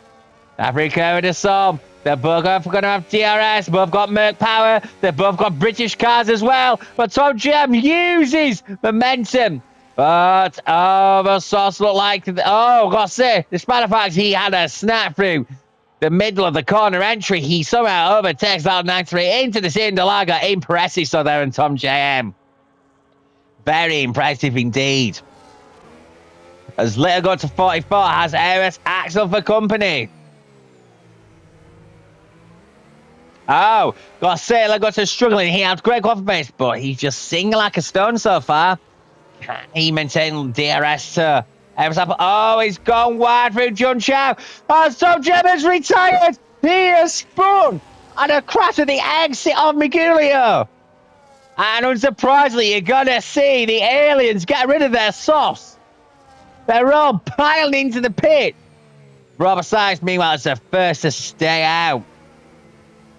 Africa with the sub. They're both going to have DRS. Both got Merc Power. They've both got British cars as well. But Tom Gem uses momentum. But, the sauce looked like... Oh, I've got to say, despite the fact he had a snap through the middle of the corner entry, he somehow overtakes that 93 into the Sindalaga. Impressive so there and Tom JM. Very impressive indeed. As Little go to 44, has Eris Axel for company. Oh, got Sailor, got to struggling. He had great confidence, but he's just singing like a stone so far. Can he maintain DRS to Eris Apple? Oh, he's gone wide through Jun Chow. Oh, Tom Jem has retired. He has spun and a crash at the exit of Migulio. And unsurprisingly, you're going to see the aliens get rid of their sauce. They're all piling into the pit. Robert Sykes, meanwhile, is the first to stay out,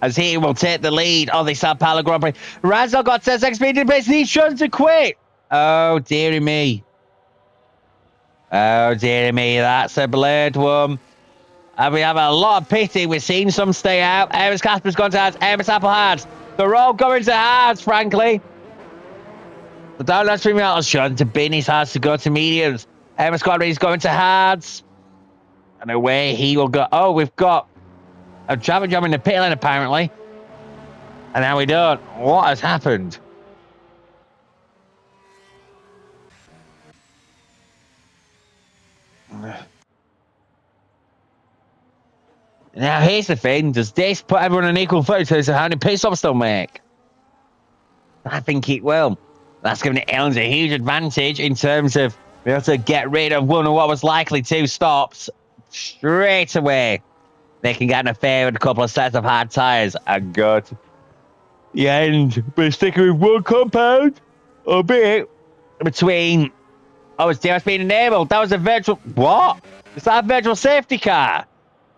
as he will take the lead on the Sao Paulo Grand Prix. Razzle got 10 seconds speed in place, and he's trying to quit. Oh, dearie me. Oh, dearie me. That's a blurred one. And we have a lot of pity. We've seen some stay out. Eris Casper's gone to hards. Eris Apple hards. They're all going to hards, frankly. The download streaming out is trying to bin his hards to go to mediums. Eris Squadron is going to hards. And away he will go. Oh, we've got a traffic jam in the pit lane, apparently. And now we don't. What has happened? Now, here's the thing. Does this put everyone on equal footing in terms of how many pit stops they'll make? I think it will. That's giving the aliens a huge advantage in terms of being able to get rid of one of what was likely 2 stops straight away. They can get in a favoured couple of sets of hard tyres and go to the end. But sticking with one compound, albeit between... Oh, it's DRS being enabled. That was a virtual... What? Is that a virtual safety car?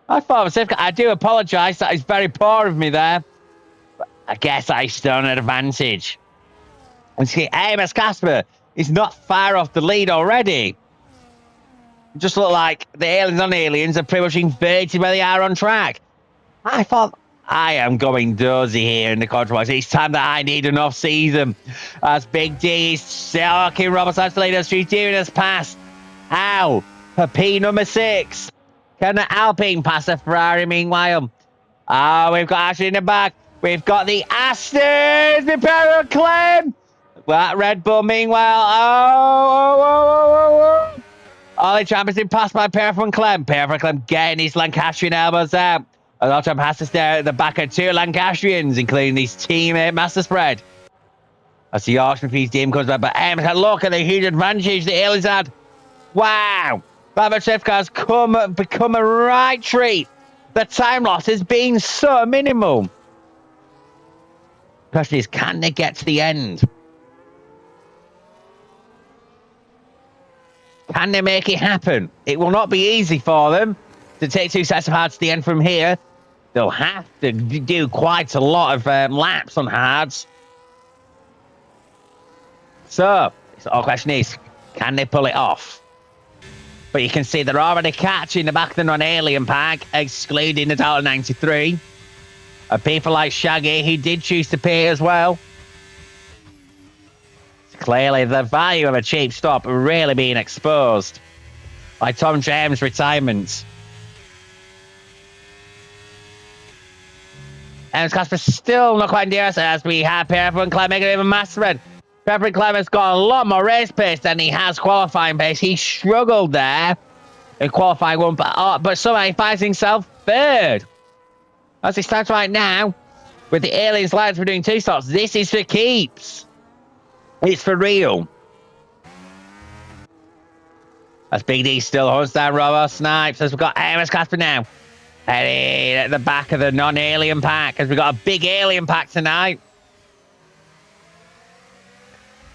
I thought it was a safety car. I do apologise. That is very poor of me there. But I guess I still an advantage. And see, AMS Casper is not far off the lead already. Just look like the aliens on aliens are pretty much inverted where they are on track. I thought I am going dozy here in the controversy. It's time that I need an off-season. As Big D is stalking Robert Sykes to lead us. She's doing us past. Ow. For P number 6. Can the Alpine pass the Ferrari meanwhile? Oh, we've got Ashley in the back. We've got the Astons. Prepare a claim. That Red Bull meanwhile. Oh. Ollie Champ has been passed by PRF1 Clem. PRF1 Clem getting his Lancastrian elbows out. And Ollie Champ has to stare at the back of 2 Lancastrians, including his teammate Master Spread. As the Yorkshire Peace team comes back, but look at the huge advantage the aliens had. Wow. That much safety car's become a right treat. The time loss has been so minimal. The question is, can they get to the end? Can they make it happen? It will not be easy for them to take 2 sets of hards to the end from here. They'll have to do quite a lot of laps on hards. So, the question is, can they pull it off? But you can see they're already catching the back of the non-alien pack, excluding the total 93. People like Shaggy, who did choose to pay as well. Clearly, the value of a cheap stop really being exposed by Tom James' retirement. And Casper still not quite in DRS as we have PRF1 Clem making even master. PRF1 Clem has got a lot more race pace than he has qualifying pace. He struggled there in qualifying 1, but somehow he finds himself 3rd. As it stands right now, with the aliens lights for doing 2 stops, this is for keeps. It's for real. As Big D still hunts down Robo Snipes, as we've got AMS Casper now. Heading at the back of the non-alien pack, as we've got a big alien pack tonight.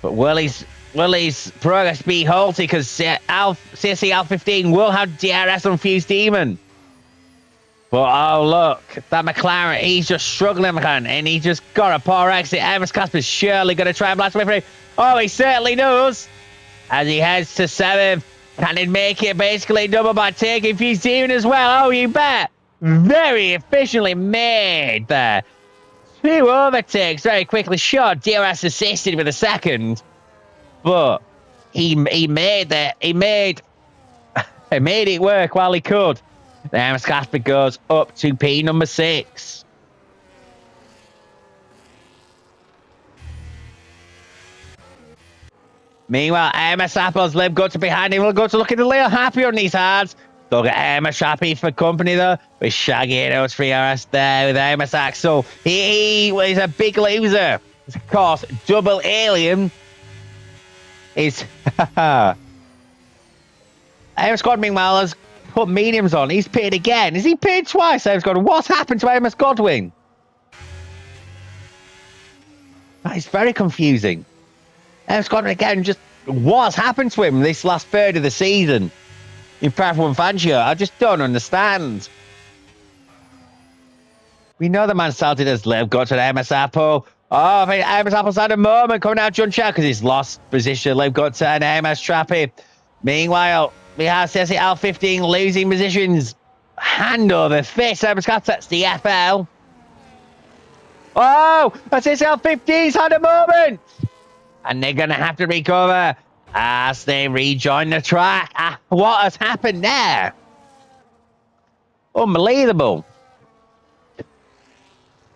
But will his progress be halted? Because CSC Alpha 15 will have DRS on Fused Demon. But oh look, that McLaren, he's just struggling, McLaren, and he just got a poor exit. Evans Casper's surely going to try and blast away through. Oh, he certainly does. As he heads to 7th, can he make it basically double by taking Fused Demon as well? Oh, you bet. Very efficiently made there. 2 overtakes very quickly. Sure, DRS assisted with a 2nd, but he made that. He made it work while he could. Then Casper goes up to P number 6. Meanwhile, Amos Apple's Liv got to behind him. We'll go to looking a little happier on these hards. Look at Amos happy for company though. With Shaggy and O3RS there with Amos Axel. He was a big loser. Of course, double alien is Amos Godwin meanwhile has put mediums on. He's pitted again. Is he pitted twice? Amos Godwin. What's happened to Amos Godwin? That is very confusing. Amos Godwin again, just what's happened to him this last third of the season in PRF1 Fangio? I just don't understand. We know the man started as Liv, got to the Amos Apple. Oh, I think Amos Apple's had a moment coming out John Chow because he's lost position. Liv got to an Amos Trappy. Meanwhile, we have Ceci L15 losing positions. Hand over fist. Amos Cap sets the FL. Oh, that's Ceci L15's had a moment. And they're going to have to recover as they rejoin the track. What has happened there? Unbelievable.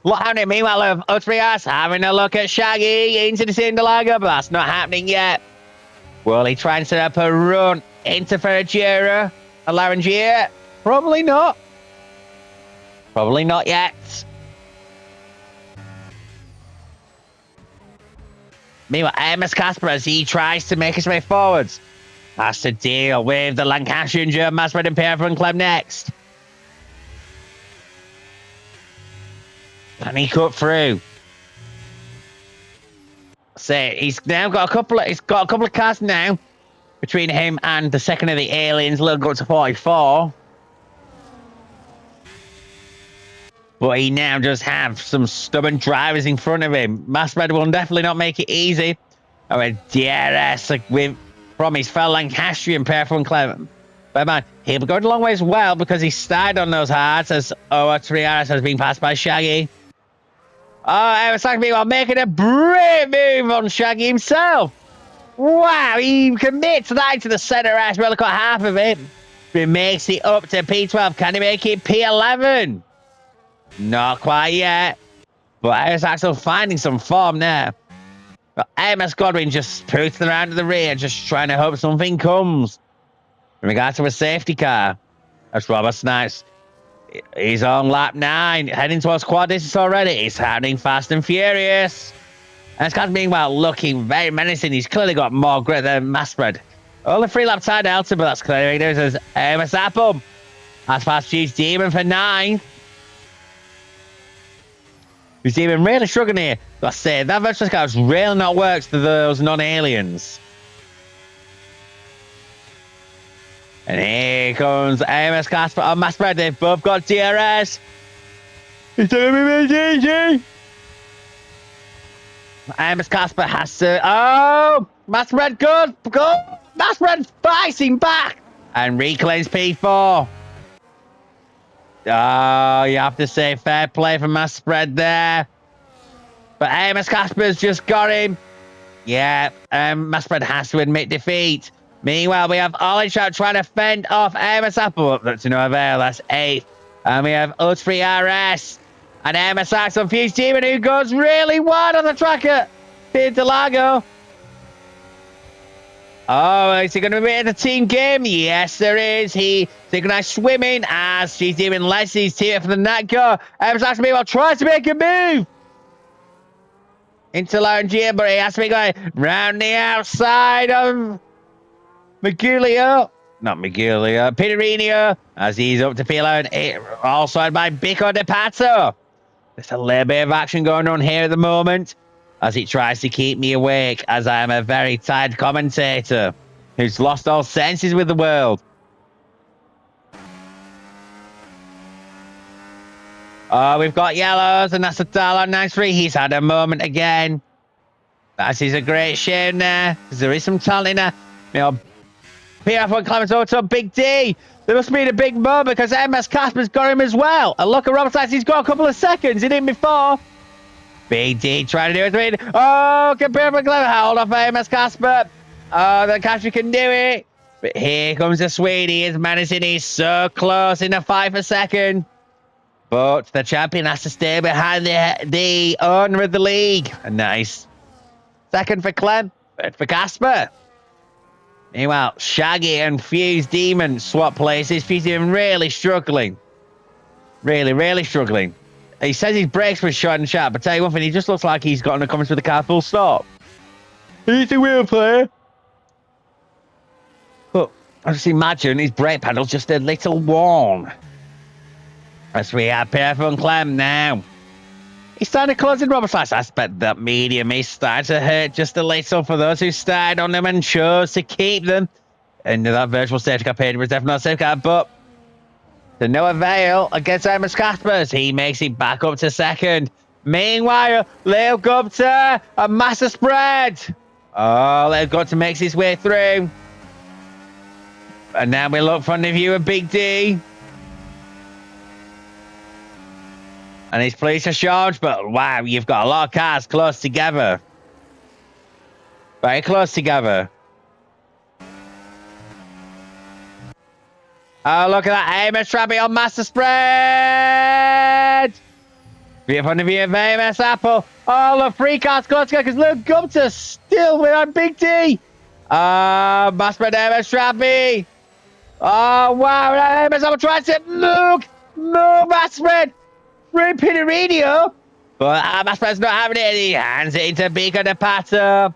What happened? Meanwhile, of Utrias having a look at Shaggy into the Cinderlager, but that's not happening yet. Will he try and set up a run into Ferragera? A Larangier? Probably not. Probably not yet. Meanwhile, Amos Casper, as he tries to make his way forwards, has to deal with the Lancashire and German Masperad and PRF1 Club next. And he cut through. So he's now got a couple of cars now between him and the second of the aliens. Little go up to 44. But he now does have some stubborn drivers in front of him. Masperad will definitely not make it easy. Oh, a DRS from his fellow Lancastrian PRF1 Club. But man, he'll be going a long way as well because he started on those hards as OR3RS has been passed by Shaggy. Oh, it was like me while making a brilliant move on Shaggy himself. Wow, he commits that to the center rash. Well, got half of it. He makes it up to P12. Can he make it P11? Not quite yet. But Amos Axel finding some form there. But Amos Godwin just pooting around to the rear, just trying to hope something comes. In regards to a safety car, that's Robert Snipes. He's on lap 9, heading towards quad distance already. It's happening fast and furious. And Scott, meanwhile, looking very menacing. He's clearly got more grit than Masperad. Only 3 lap time Delta, but that's clearly there's as Amos Apple. That's past Chief's Demon for 9. Who's even really struggling here. Let's say that virtual car really not works for those non-aliens. And here comes Amos Casper and Masperad. They've both got DRS. It's going to be easy. Amos Casper has to. Oh! Masperad good. Masperad fighting back. And reclaims P4. Oh, you have to say fair play for Masperad there. But Amos Casper's just got him. Yeah, Masperad has to admit defeat. Meanwhile, we have Olenshot trying to fend off Amos Apple. That's no avail. That's 8th. And we have Us3RS. And Amos Axel Fuse Demon, who goes really wide on the track at Pintalago. Oh, is he going to be in the team game? Yes, there is. He synchronized swimming as she's doing Leslie's team for the Natco. Amos Axel meanwhile tries to make a move into Larangia, but he has to be going round the outside of Peterino, as he's up to P11, all side by Bico De Pato. There's a little bit of action going on here at the moment, as he tries to keep me awake, as I am a very tired commentator who's lost all senses with the world. Oh, we've got yellows, and that's a Dalon 93. He's had a moment again. That is a great shame there, because there is some talent in there. You know, PRF1 climbs over to Big D. There must be a big moment because MS Casper's got him as well. And look at Robert Sykes, he's got a couple of seconds. He didn't before. Big D trying to do it. Oh, can PRF1 climb? Hold off MS Casper. Oh, the Casper can do it. But here comes the Swede. His menacing. He's so close in the fight for second. But the champion has to stay behind the owner of the league. A nice second for Clem. Third for Casper. Meanwhile, Shaggy and Fuse Demon swap places. Fuse Demon really struggling. Really struggling. He says his brakes were short and sharp, but tell you one thing, he just looks like he's got an comments with the car full stop. He's the wheel player. But I just imagine his brake pedal's just a little worn. As we have PRF1 Clem now. He's starting to close in Robert's last aspect. That medium is starting to hurt just a little for those who started on them and chose to keep them. And that virtual safety car paid was definitely not a safeguard, but to no avail against Amos Caspers. He makes it back up to second. Meanwhile, Leo Gupta, a massive spread. Oh, Leo Gupta makes his way through. And now we look front of you at Big D. And he's pleased to charge, but wow, you've got a lot of cars close together. Very close together. Oh, look at that. Amos Trappy on master spread. Be in front of you, Amos Apple. Oh, the three cars close together because Luke Gupta still with Big D. Master spread Amos Trappy. Oh, wow. Amos Apple tries to Luke. No, master spread. Through Pinarino. But master spread's not having it. He hands it into Beacon de Pato.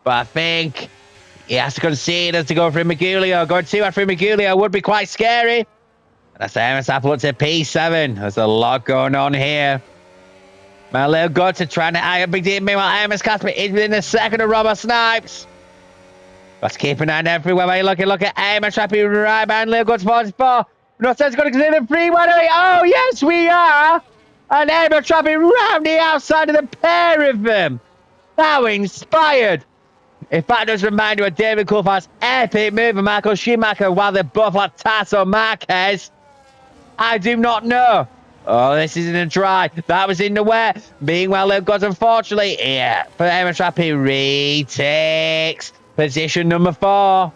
But I think he has to concede as to go for Magulio. Going 2 out for Magulio would be quite scary. And that's Amos Apple up to P7. There's a lot going on here. My little got to try to eye up Big D. Meanwhile, Amos Casper is within a second of Robert Snipes. Let's keep an eye on everywhere where you look at Amos Trappy right behind Leo Guts 44. No sense going to consider the 3-1. Oh, yes, we are. And Amos Trappy round the outside of the pair of them. How inspired. If that does remind you of David Coulthard's epic move of Michael Schumacher while they're both like Tasso Marquez, I do not know. Oh, this isn't a try. That was in the wet. Meanwhile, they've got, unfortunately, yeah, for Amos Trappy retakes position number 4.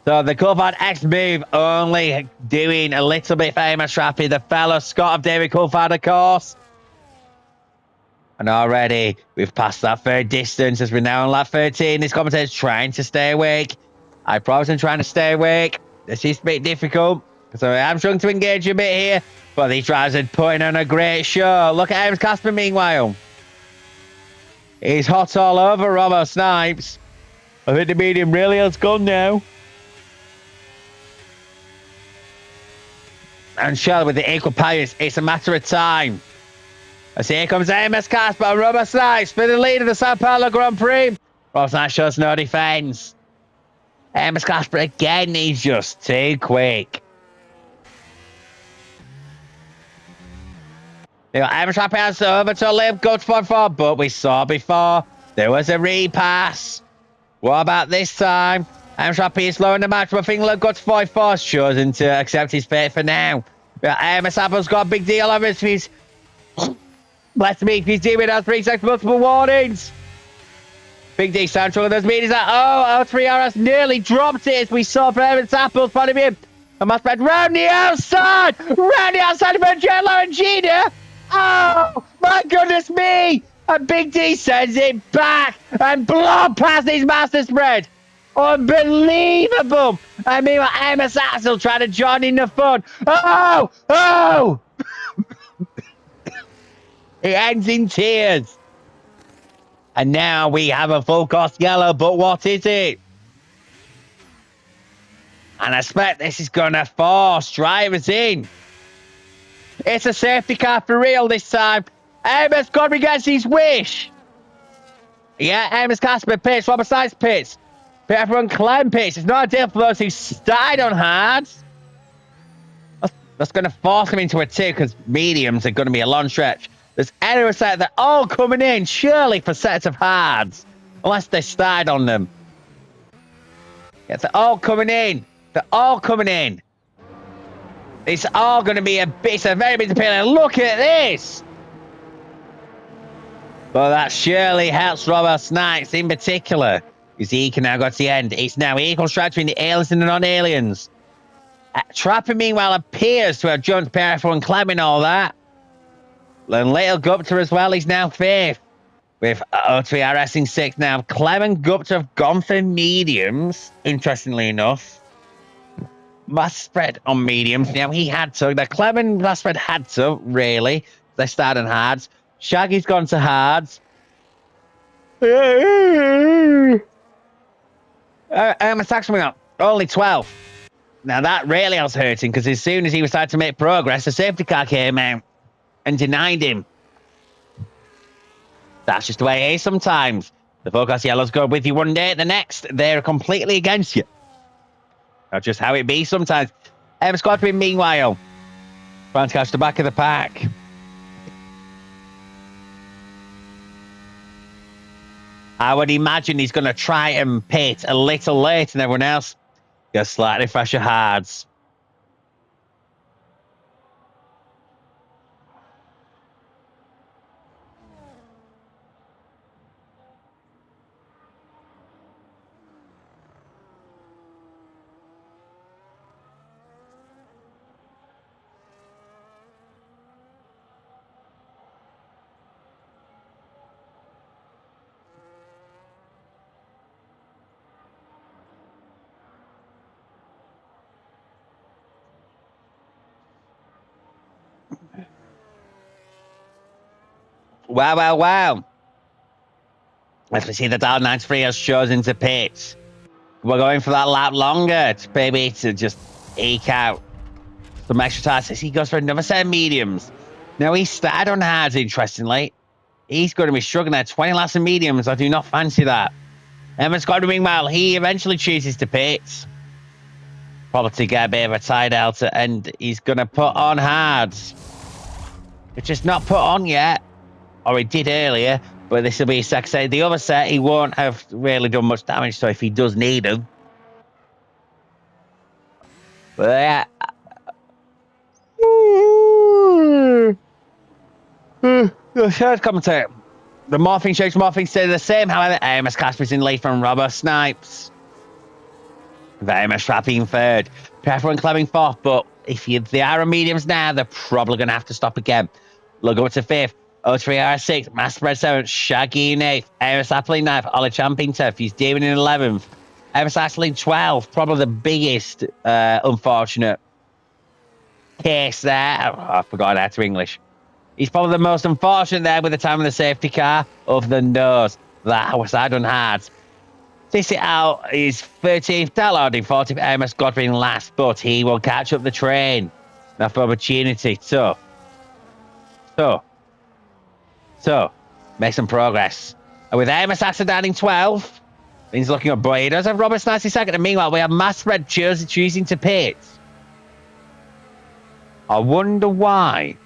So the Coulthard X move only doing a little bit for Amos Trappy, the fellow Scott of David Coulthard, of course. And already we've passed that third distance as we're now on lap 13. This commentator's trying to stay awake. I promise I'm trying to stay awake. This is a bit difficult. So I'm trying to engage a bit here. But these drivers are putting on a great show. Look at Amos Casper meanwhile. He's hot all over Robert Snipes. I think the medium really has gone now. And Shell with the equal pace. It's a matter of time. As here comes Amos Casper and Robert Snipes for the lead of the Sao Paulo Grand Prix. Robert Snipes shows no defense. Amos Casper again, he's just too quick. Amos Casper has over to Liv Guts 44, but we saw before there was a repass. What about this time? Amos Casper is slow in the match, but I think Liv Guts 44 has chosen to accept his fate for now. But Amos Casper's got a big deal over his feet. Let's meet if he's dealing with 3 seconds multiple warnings. Big D Sancho with those meters like, oh, 3RS nearly dropped it as we saw from Amos Apple's point of view. And must spread round the outside of Angelo and Gina. Oh, my goodness me. And Big D sends it back and blob past his master spread. Unbelievable. And meanwhile, Amos Axel trying to join in the fun. Oh. It ends in tears. And now we have a full cost yellow, but what is it? And I expect this is going to force drivers in. It's a safety car for real this time. Amos Godby gets his wish. Yeah, Amos Casper pits, Robert Sykes pits. PRF1 Clem pits. It's not ideal for those who started on hards. That's going to force them into a 2 because mediums are going to be a long stretch. There's any set they're all coming in, surely for sets of hards. Unless they started on them. Yeah, they're all coming in. They're all coming in. It's all going to be a very big appeal. Look at this. But that surely helps Robert Snipes in particular. Because he can now go to the end. It's now equal strike between the aliens and the non-aliens. Trapping, meanwhile, appears to have jumped PRF1 Clem and all that. And little Gupta as well. He's now 5th. With O3 R16 now. Clem and Gupta have gone for mediums, interestingly enough. Mass spread on mediums. Now, he had to. The Clem and mass spread had to, really. They started on hards. Shaggy's gone to hards. Attacks coming up. Only 12. Now, that really was hurting, because as soon as he was starting to make progress, the safety car came out and denied him. That's just the way it is sometimes. The focus yellows go with you one day, the next, they're completely against you. That's just how it be sometimes. Squadron, meanwhile, trying to catch the back of the pack. I would imagine he's going to try and pit a little later than everyone else. Go slightly fresher hards. Wow. As we see the Dial 93 has chosen to pit. We're going for that lap longer to just eke out some extra tasks. He goes for another set of mediums. Now, he started on hards, interestingly. He's going to be struggling at 20 laps of mediums. I do not fancy that. Squadron, meanwhile, he eventually chooses to pit. Probably to get a bit of a tie delta, and he's going to put on hards. Which is not put on yet. Or he did earlier, but this will be his second set. The other set, he won't have really done much damage, so if he does need him. But yeah. The third commentator. The morphing shakes, morphing stay the same. However, AMS Casper's in lead from Robert Snipes. The AMS Trapping third. PRF1 Clemming fourth, but if they are on mediums now, they're probably going to have to stop again. Look up to 5th. O3 R6, Mass Spread 7th, Shaggy in 8th, Amos Appley 9th, Ollie Champion 10th, he's Demon in 11th, Amos Ashley 12th, probably the biggest unfortunate case there. Oh, I forgot how to English. He's probably the most unfortunate there with the time of the safety car, other than those that was I done hard. This it out is 13th, Dallard in 40th, Amos Godwin last, but he will catch up the train. Enough opportunity, so, make some progress. And with Amos Assadine in 12, he's looking up, but he does have Robert Snipes in second. And meanwhile, we have Mass Spread choosing to pit. I wonder why.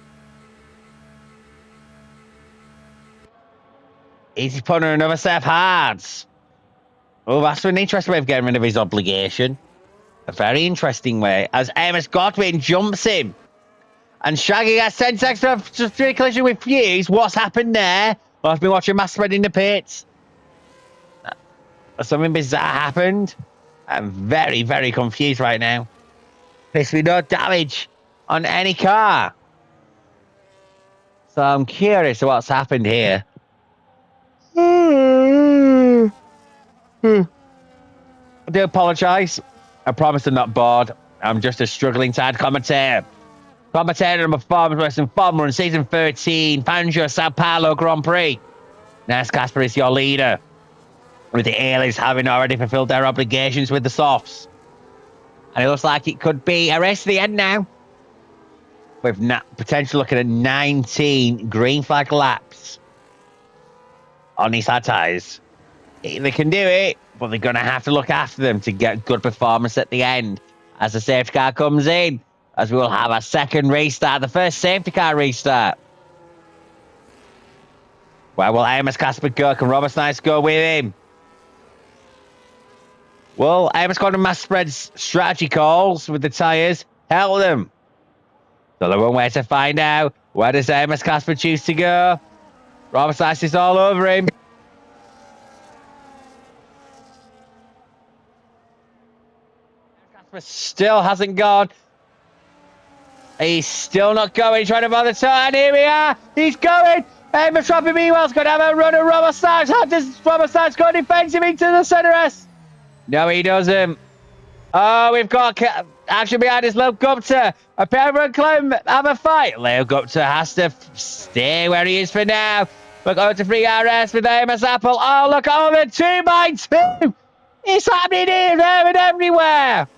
Is he putting another set of hards? Oh, that's an interesting way of getting rid of his obligation. A very interesting way. As Amos Godwin jumps him. And Shaggy gets 10 seconds for a collision with Fuse. What's happened there? Well, I've been watching Mass Spread in the pits. Something bizarre happened. I'm very, very confused right now. There's been no damage on any car. So I'm curious what's happened here. I do apologise. I promise I'm not bored. I'm just a struggling tired commentator. Commentator number 4, Western Formula in season 13, Fangio Sao Paulo Grand Prix. Nas Casper is your leader, with the aliens having already fulfilled their obligations with the softs. And it looks like it could be a race to the end now, with potentially looking at 19 green flag laps on these hard tyres. They can do it, but they're going to have to look after them to get good performance at the end as the safety car comes in. As we will have a second restart, the first safety car restart. Where will Amos Casper go? Can Robert Snipes go with him? Well, Amos got a Mass Spread's strategy calls with the tyres. Help them. So the one way to find out. Where does Amos Casper choose to go? Robert Snipes is all over him. Still hasn't gone. He's still not going. Trying to bother to. And here we are. He's going. Amos Trappy meanwhile's going to have a run at Robert Starks. How does Robert Starks go defensive into the center S? No, he doesn't. Oh, we've got action behind us. Leo Gupta. A pair of Callum have a fight. Leo Gupta has to stay where he is for now. Look over to 3RS with Amos Apple. Oh, look over 2x2. It's happening here, there, and everywhere.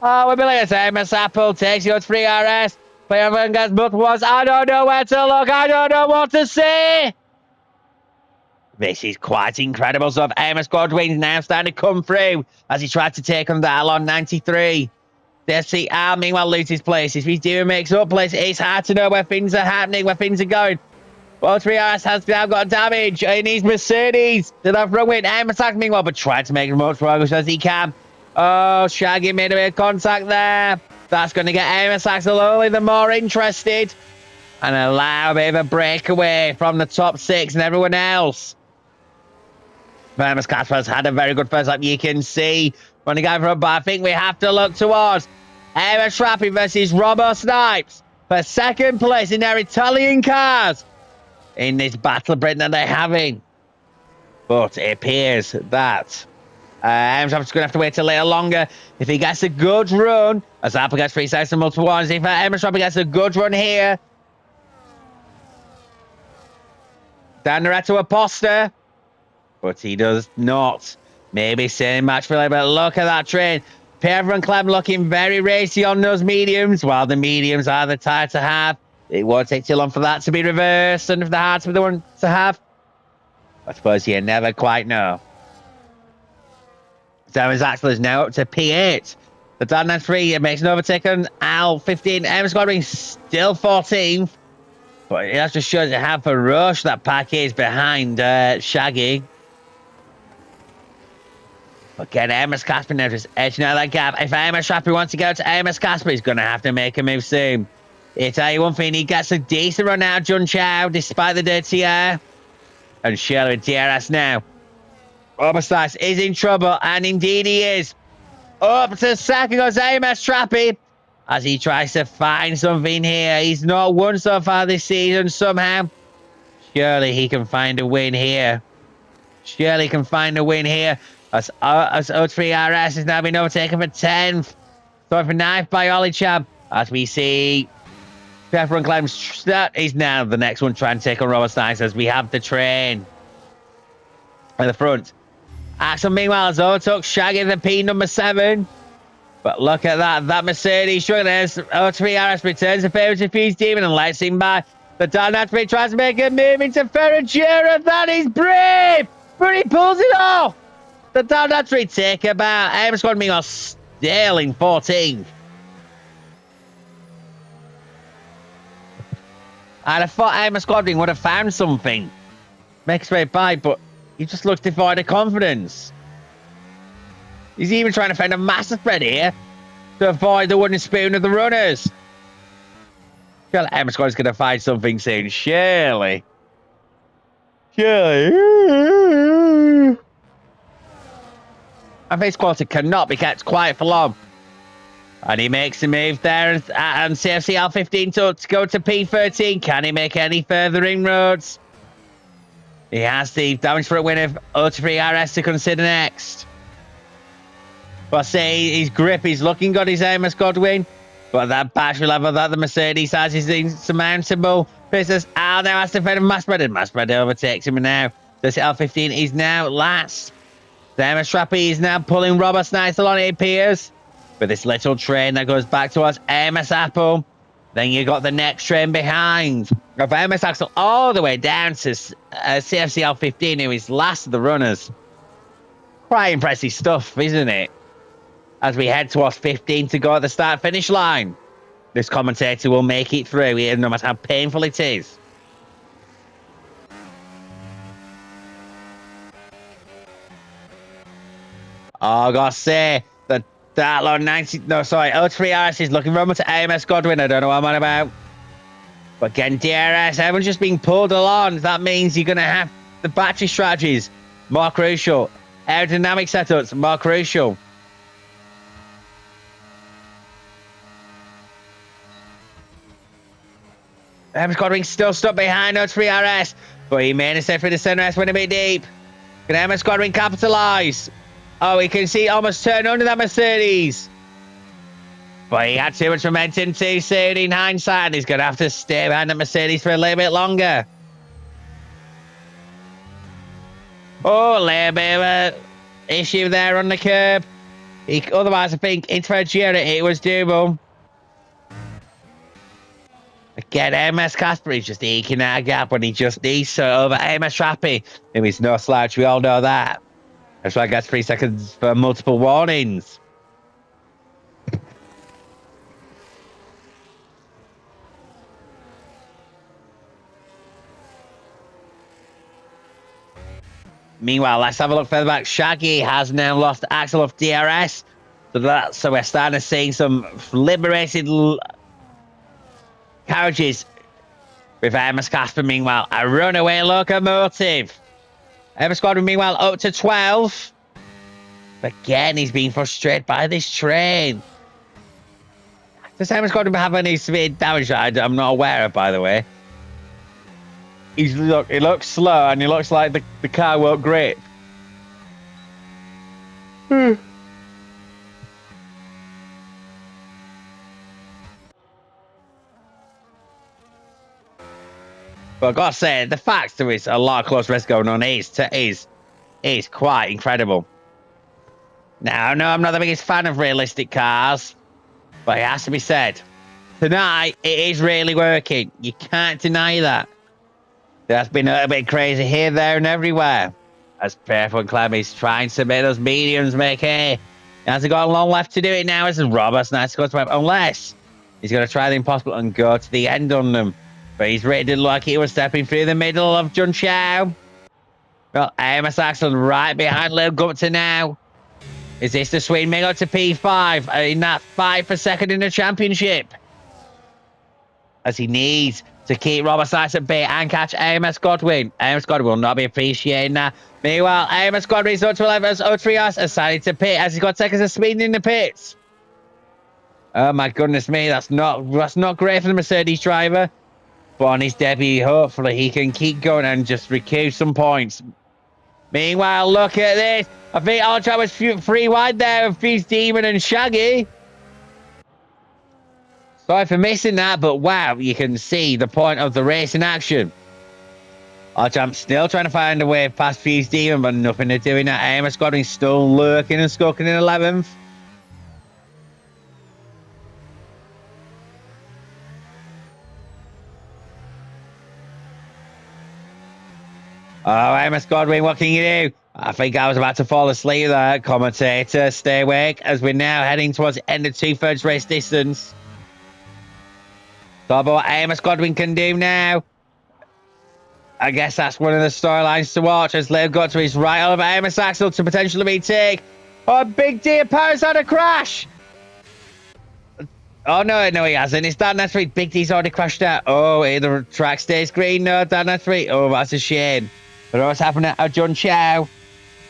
Oh, we believe it's Amos Apple. Takes you to 3RS. Player of gets multiple ones. I don't know where to look. I don't know what to say. This is quite incredible stuff. Amos Godwin's now starting to come through as he tried to take on that Alon 93. There's see Al meanwhile loses places. He's doing makes up places. It's hard to know where things are happening, where things are going. Well, 3RS has now got damage in his Mercedes to the front wing. Amos meanwhile, but trying to make as much progress as he can. Oh, Shaggy made a bit of contact there. That's going to get Amos Axel only the more interested and allow a bit of a breakaway from the top 6 and everyone else. Amos Casper's had a very good first lap, you can see. Running guy from, but I think we have to look towards Amos Trappy versus Robbo Snipes for second place in their Italian cars in this battle of Britain that they're having. But it appears that Amos Trappy's going to have to wait a little longer. If he gets a good run, as Apple gets 3 seconds and multiple ones, if Amos Trappy gets a good run here, down the red to Aposta. But he does not. Maybe same match for later, but look at that train. PRF1 Callum looking very racy on those mediums, while the mediums are the tire to have. It won't take too long for that to be reversed, and if the hards for the one to have, I suppose you never quite know. Darren's Axel is now up to P8. The Darren 3 makes an overtake on Al 15. Amos Godwin still 14th. But it just shows you how ferocious that pack is behind Shaggy. Again, Amos Casper now just edging out that gap. If Amos Trappy wants to go to Amos Casper, he's going to have to make a move soon. I'll tell you one thing, he gets a decent run out of Jun Chow, despite the dirty air. And Shirley with DRS now. Oberstice is in trouble, and indeed he is. Up to second goes Amos Trappy, as he tries to find something here. He's not won so far this season somehow. Surely he can find a win here. Surely he can find a win here. As O3RS is now been overtaken for 10th. Sorry for 9th by Ollie Champ. As we see PRF1 claims that is now the next one trying to take on Robert Stice as we have the train at the front. Axel meanwhile has overtook Shaggy the P number 7. But look at that. That Mercedes struggling as O3RS returns the favour to Fuse Demon and lets him by. The Darnatry tries to make a move into Ferragera. That is brave! But he pulls it off! The Darnatry take about Amos Squad meanwhile still in 14th. I'd have thought Amos Squadron would have found something. Makes way by, but he just looks devoid of confidence. He's even trying to find a massive spread here to avoid the wooden spoon of the runners. Surely Amos Squad's going to find something soon. Surely. I think Quality cannot be kept quiet for long. And he makes a move there and CFC L15 to go to P13. Can he make any further inroads? He has the damage for a win of O3 RS to consider next. But I say his grip is looking good, his Amos Godwin. But that battery level that the Mercedes has is insurmountable. Business Al now has to defend Massbred, and Massbred overtakes him now. This L15 is now last. Amos Trappy is now pulling Robert Snice along, it appears. With this little train that goes back towards Amos Apple. Then you got the next train behind. Of Amos Axel all the way down to CFC L15, who is last of the runners. Quite impressive stuff, isn't it? As we head towards 15 to go at the start-finish line. This commentator will make it through, no matter how painful it is. Oh, I gotta say, that long 90, no, sorry, O3 RS is looking for to AMS Godwin. I don't know what I'm on about. But again, DRS, everyone's just being pulled along. That means you're going to have the battery strategies more crucial. Aerodynamic setups more crucial. Godwin still stuck behind us for RS, but he made a step for the center S, went a bit deep. Can Godwin capitalise? Oh, he can see almost turn under that Mercedes. But he had too much momentum too soon in hindsight, and he's going to have to stay behind the Mercedes for a little bit longer. Oh, a little bit of an issue there on the curb. Otherwise, I think into Giro, it was doable. Again, MS Casper is just eking out a gap when he just needs to over MS Trappy. Him is no slouch, we all know that. That's why I got 3 seconds for multiple warnings. Meanwhile, let's have a look further back. Shaggy has now lost Axel of DRS. So we're starting to see some liberated carriages with MS Casper. Meanwhile, a runaway locomotive. MS Squadron, meanwhile, up to 12. Again, he's being frustrated by this train. Does MS Squadron have any severe damage that I'm not aware of, by the way? He looks slow, and he looks like the car won't grip. But I've got to say, the fact there is a lot of close race going on is quite incredible. Now, no, I'm not the biggest fan of realistic cars, but it has to be said. Tonight, it is really working. You can't deny that. That's been a little bit crazy here, there, and everywhere. As PRF1 Callum is trying to make those mediums make hay. He hasn't got long left to do it now. This is Robert's nice to go to him, unless he's going to try the impossible and go to the end on them. But he's ready to look like he was stepping through the middle of Jun Chow. Well, Amos Axel right behind Lil Gupta now. Is this the swing? Make up to P5 in that 5 per second in the championship. As he needs to keep Robert Sykes at bay and catch AMS Godwin. AMS Godwin will not be appreciating that. Meanwhile, AMS Godwin is up to 11 as O3S decided to pit as he's got seconds of speed in the pits. Oh my goodness me, that's not great for the Mercedes driver. But on his debut, hopefully he can keep going and just recoup some points. Meanwhile, look at this. I think Ultra was 3 wide there of Fuse Demon and Shaggy. Sorry for missing that, but wow, you can see the point of the race in action. I'm still trying to find a way past Fuse Demon, but nothing to do in that. Amos Godwin still lurking and skulking in 11th. Oh, Amos Godwin, what can you do? I think I was about to fall asleep there. Commentator, stay awake as we're now heading towards the end of 2/3 race distance. So about what Amos Godwin can do now. I guess that's one of the storylines to watch as Leo got to his right over Amos Axel to potentially retake. Oh, Big D apparently had a crash. Oh, no, he hasn't. It's Dan Netfree. Big D's already crashed out. Oh, the track stays green. No, Dan Netfree. Oh, that's a shame. But what's happening at Jun Chow?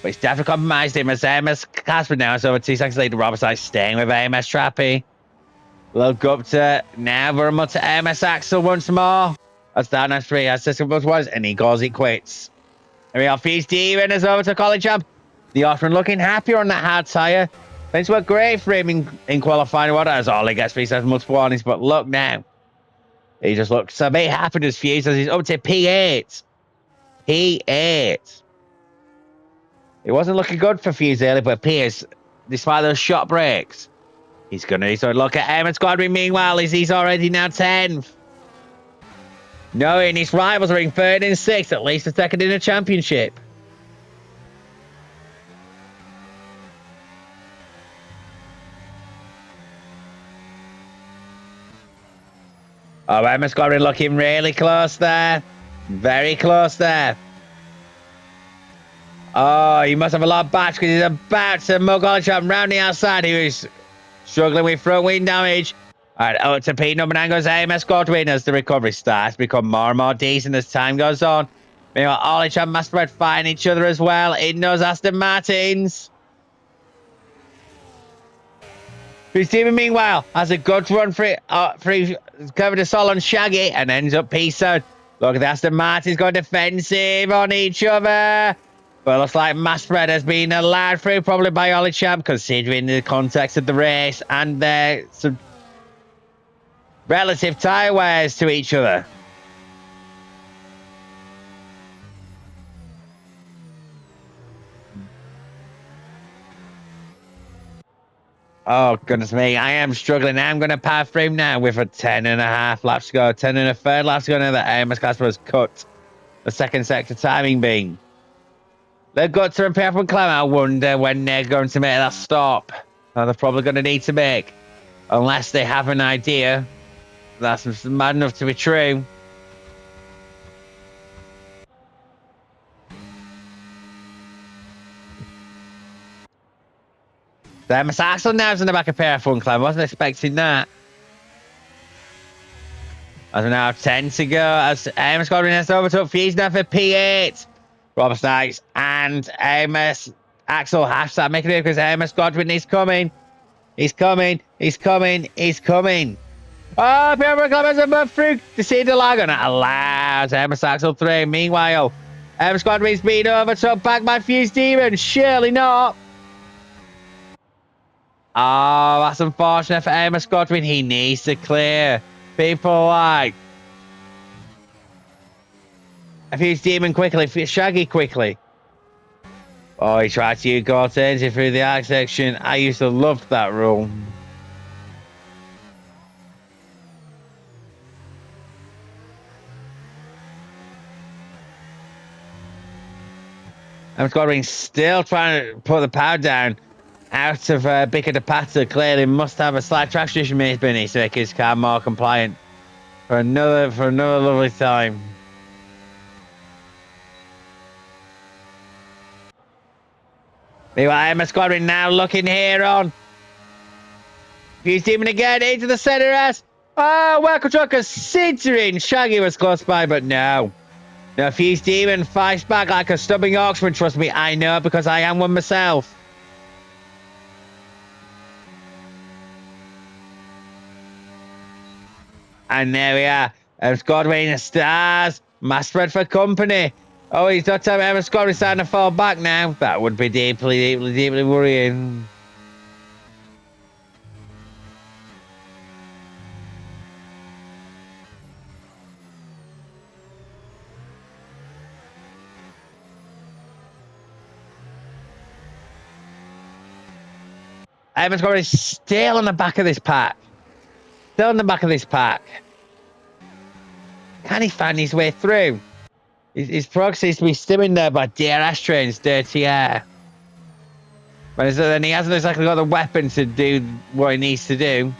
But it's definitely compromised him as Amos Casper now. So over 2 seconds later, Robert's like staying with Amos Trappy. We'll go up to now very much to Amos Axel once more. That's down as 3 as system was, and he calls it quits. And we have Fuse Demon is over to College Champ. The Austrian looking happier on that hard tyre. Things were great for him in qualifying order as all he gets 3 seconds multiple warnings. But look now. He just looks a bit happy as Fuse as he's up to P8. P8. It wasn't looking good for Fuse early, but Pierce, despite those shot breaks, he's going to look at Amos Godwin meanwhile as he's already now 10th. Knowing his rivals are in 3rd and 6th, at least a second in the championship. Oh, Amos Godwin looking really close there. Very close there. Oh, he must have a lot of bats because he's about to mug on Champ round the outside. He was struggling with front wing damage. All right, out to P number 9 goes AMS Godwin as the recovery starts to become more and more decent as time goes on. Meanwhile, Ollie Champ Masterbred fighting each other as well in those Aston Martins. Fuse Demon, meanwhile, has a good run through cover the Sol on Shaggy and ends up peace out. Look at Aston Martin's going defensive on each other. But looks like mass spread has been allowed through, probably by Ollie Champ, considering the context of the race and their some relative tyre wears to each other. Oh, goodness me. I am struggling. I'm going to power through now with a 10.5 laps to go. 10 and a third laps to go now that Amos Casper has cut the second sector timing beam. They've got to prepare for Callum. I wonder when they're going to make that stop. They're probably going to need to make. Unless they have an idea. That's mad enough to be true. Amos Axel now's in the back of PRF1 Callum. Wasn't expecting that. As we now have 10 to go. As Amos Godwin has overtook Fuse now for P8. Robert Snipes and Amos Axel have to start making it because Amos Godwin is coming. He's coming. He's coming. He's coming. Oh, PRF1 Callum has a move through to see the lag on it. Allows Amos Axel through. Meanwhile, Amos Godwin's being overtook back by Fuse Demon. Surely not. Oh, that's unfortunate for Amos Godwin. He needs to clear. People like Fuse Demon quickly, Shaggy quickly. Oh, he tried to go alternative through the arc section. I used to love that rule. Amos Godwin still trying to put the power down. Out of Bicker de Pata, clearly must have a slight traction issue maybe to make his car more compliant for another lovely time. Meanwhile, Amos Godwin now looking here on. Fuse Demon again into the center S. Oh, well control considering Shaggy was close by, but no. No, Fuse Demon fights back like a stubborn Yorkshireman. Trust me, I know because I am one myself. And there we are. Amos Godwin stars. Mass spread for company. Oh, he's not time. Amos Godwin starting to fall back now. That would be deeply worrying. Amos Godwin is still on the back of this pack. Still in the back of this pack. Can he find his way through? His progress seems to be stimming there by DRS trains, dirty air. But then he hasn't exactly got the weapon to do what he needs to do.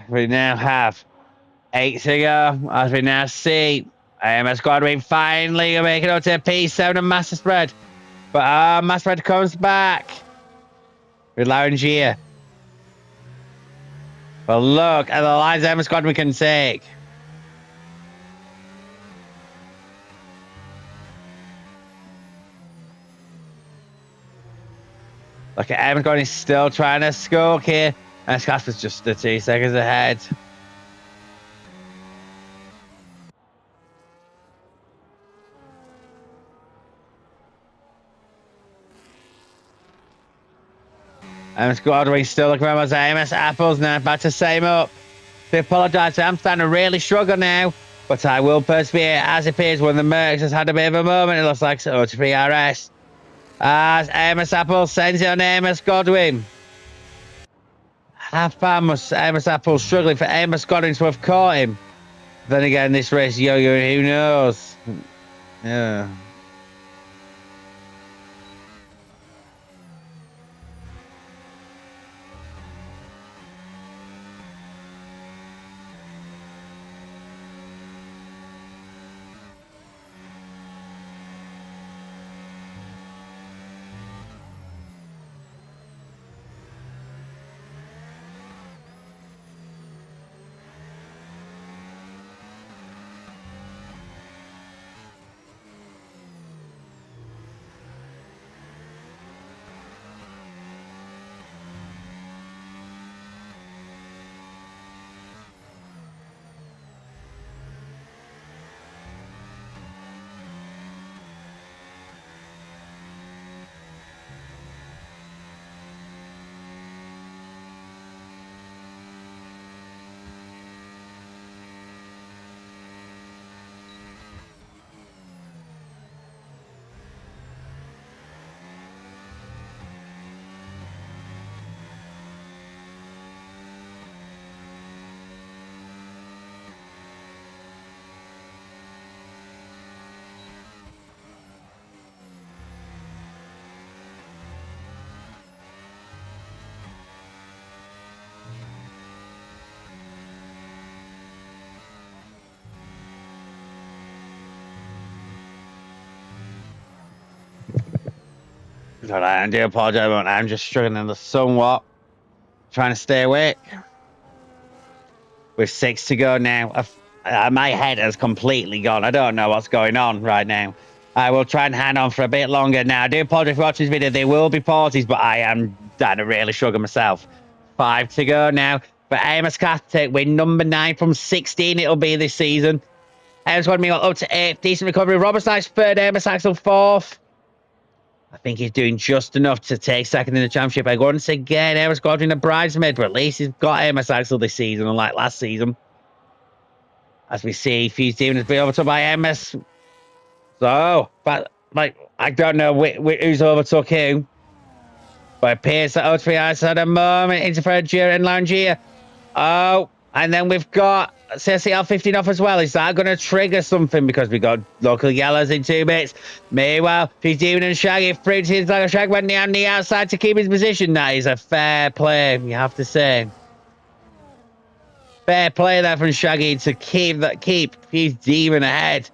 We now have 8 to go. As we now see, Amos Godwin finally making it up to P7 and Master Spread. But Master Spread comes back with Larangia. But look at the lines Amos Godwin can take. Look at Amos Godwin still trying to skulk here. And Casper's just 2 seconds ahead. Amos Godwin still looking around as Amos Apples now about to same up. To apologise, I'm starting to really struggle now. But I will persevere as it appears when the Mercs has had a bit of a moment. It looks like so to PRS. As Amos Apples sends it on Amos Godwin. How far must Amos Apple struggling for Amos Godwin to have caught him? Then again, this race, who knows? Yeah. I do apologize, but I'm just struggling somewhat. Trying to stay awake. With 6 to go now. My head has completely gone. I don't know what's going on right now. I will try and hang on for a bit longer now. I do apologize if you watch this video. There will be pauses, but I am starting to really struggle myself. 5 to go now. But Amos Casper, win number 9 from 16 it'll be this season. Amos got me up to 8th. Decent recovery. Robert Snipes 3rd. Amos Axel 4th. I think he's doing just enough to take 2nd in the championship. Like, once again, Amos Godwin a bridesmaid, but at least he's got Amos Axel this season, unlike last season. As we see, Fuse Demon has been overtook by Amos. So, but like, I don't know who's overtook who. But it appears that O3 at a moment interfered during Langier. Oh, and then we've got CSCL 15 off as well. Is that going to trigger something? Because we got local yellows in 2 bits. Meanwhile, he's doing and Shaggy. Fruits is like a Shag went on the outside to keep his position. That is a fair play, you have to say. Fair play there from Shaggy to keep his demon ahead.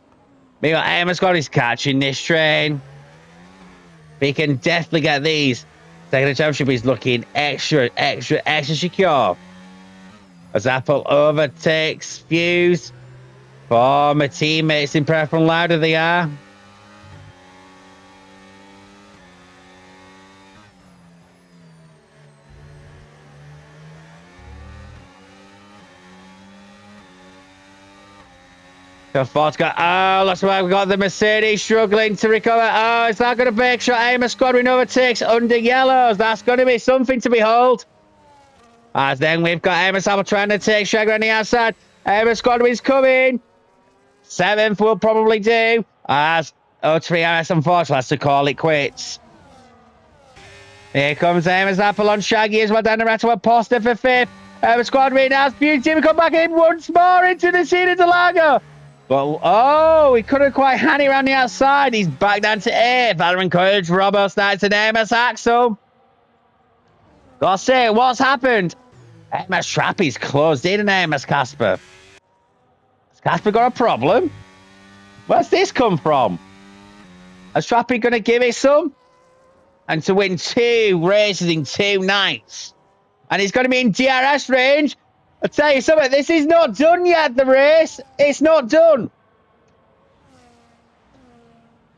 Meanwhile, Amos got his catch in this train. We can definitely get these. Second championship is looking extra secure. As Apple overtakes Fuse. Former teammates in PRF1 louder they are. The Ford's got, oh, that's why we got the Mercedes struggling to recover. Oh, is that going to make sure Amos Godwin overtakes under yellows? That's going to be something to behold. As then we've got Amos Apple trying to take Shagger on the outside. Amos Godwin's coming. 7th will probably do. As O3RS unfortunately has to call it quits. Here comes Amos Apple on Shaggy as well down the right to a poster for 5th. Amos Godwin has Beauty to come back in once more into the Cena de Lago. But, oh, he couldn't quite hand it around the outside. He's back down to 8th. That'll encourage Robbo Snipes and Amos Axel. Gotta say, what's happened? Amos Trappy's closed in and Amos Casper. Has Casper got a problem? Where's this come from? Is Trappy going to give it some? And to win 2 races in 2 nights. And he's going to be in DRS range. I'll tell you something, this is not done yet, the race. It's not done.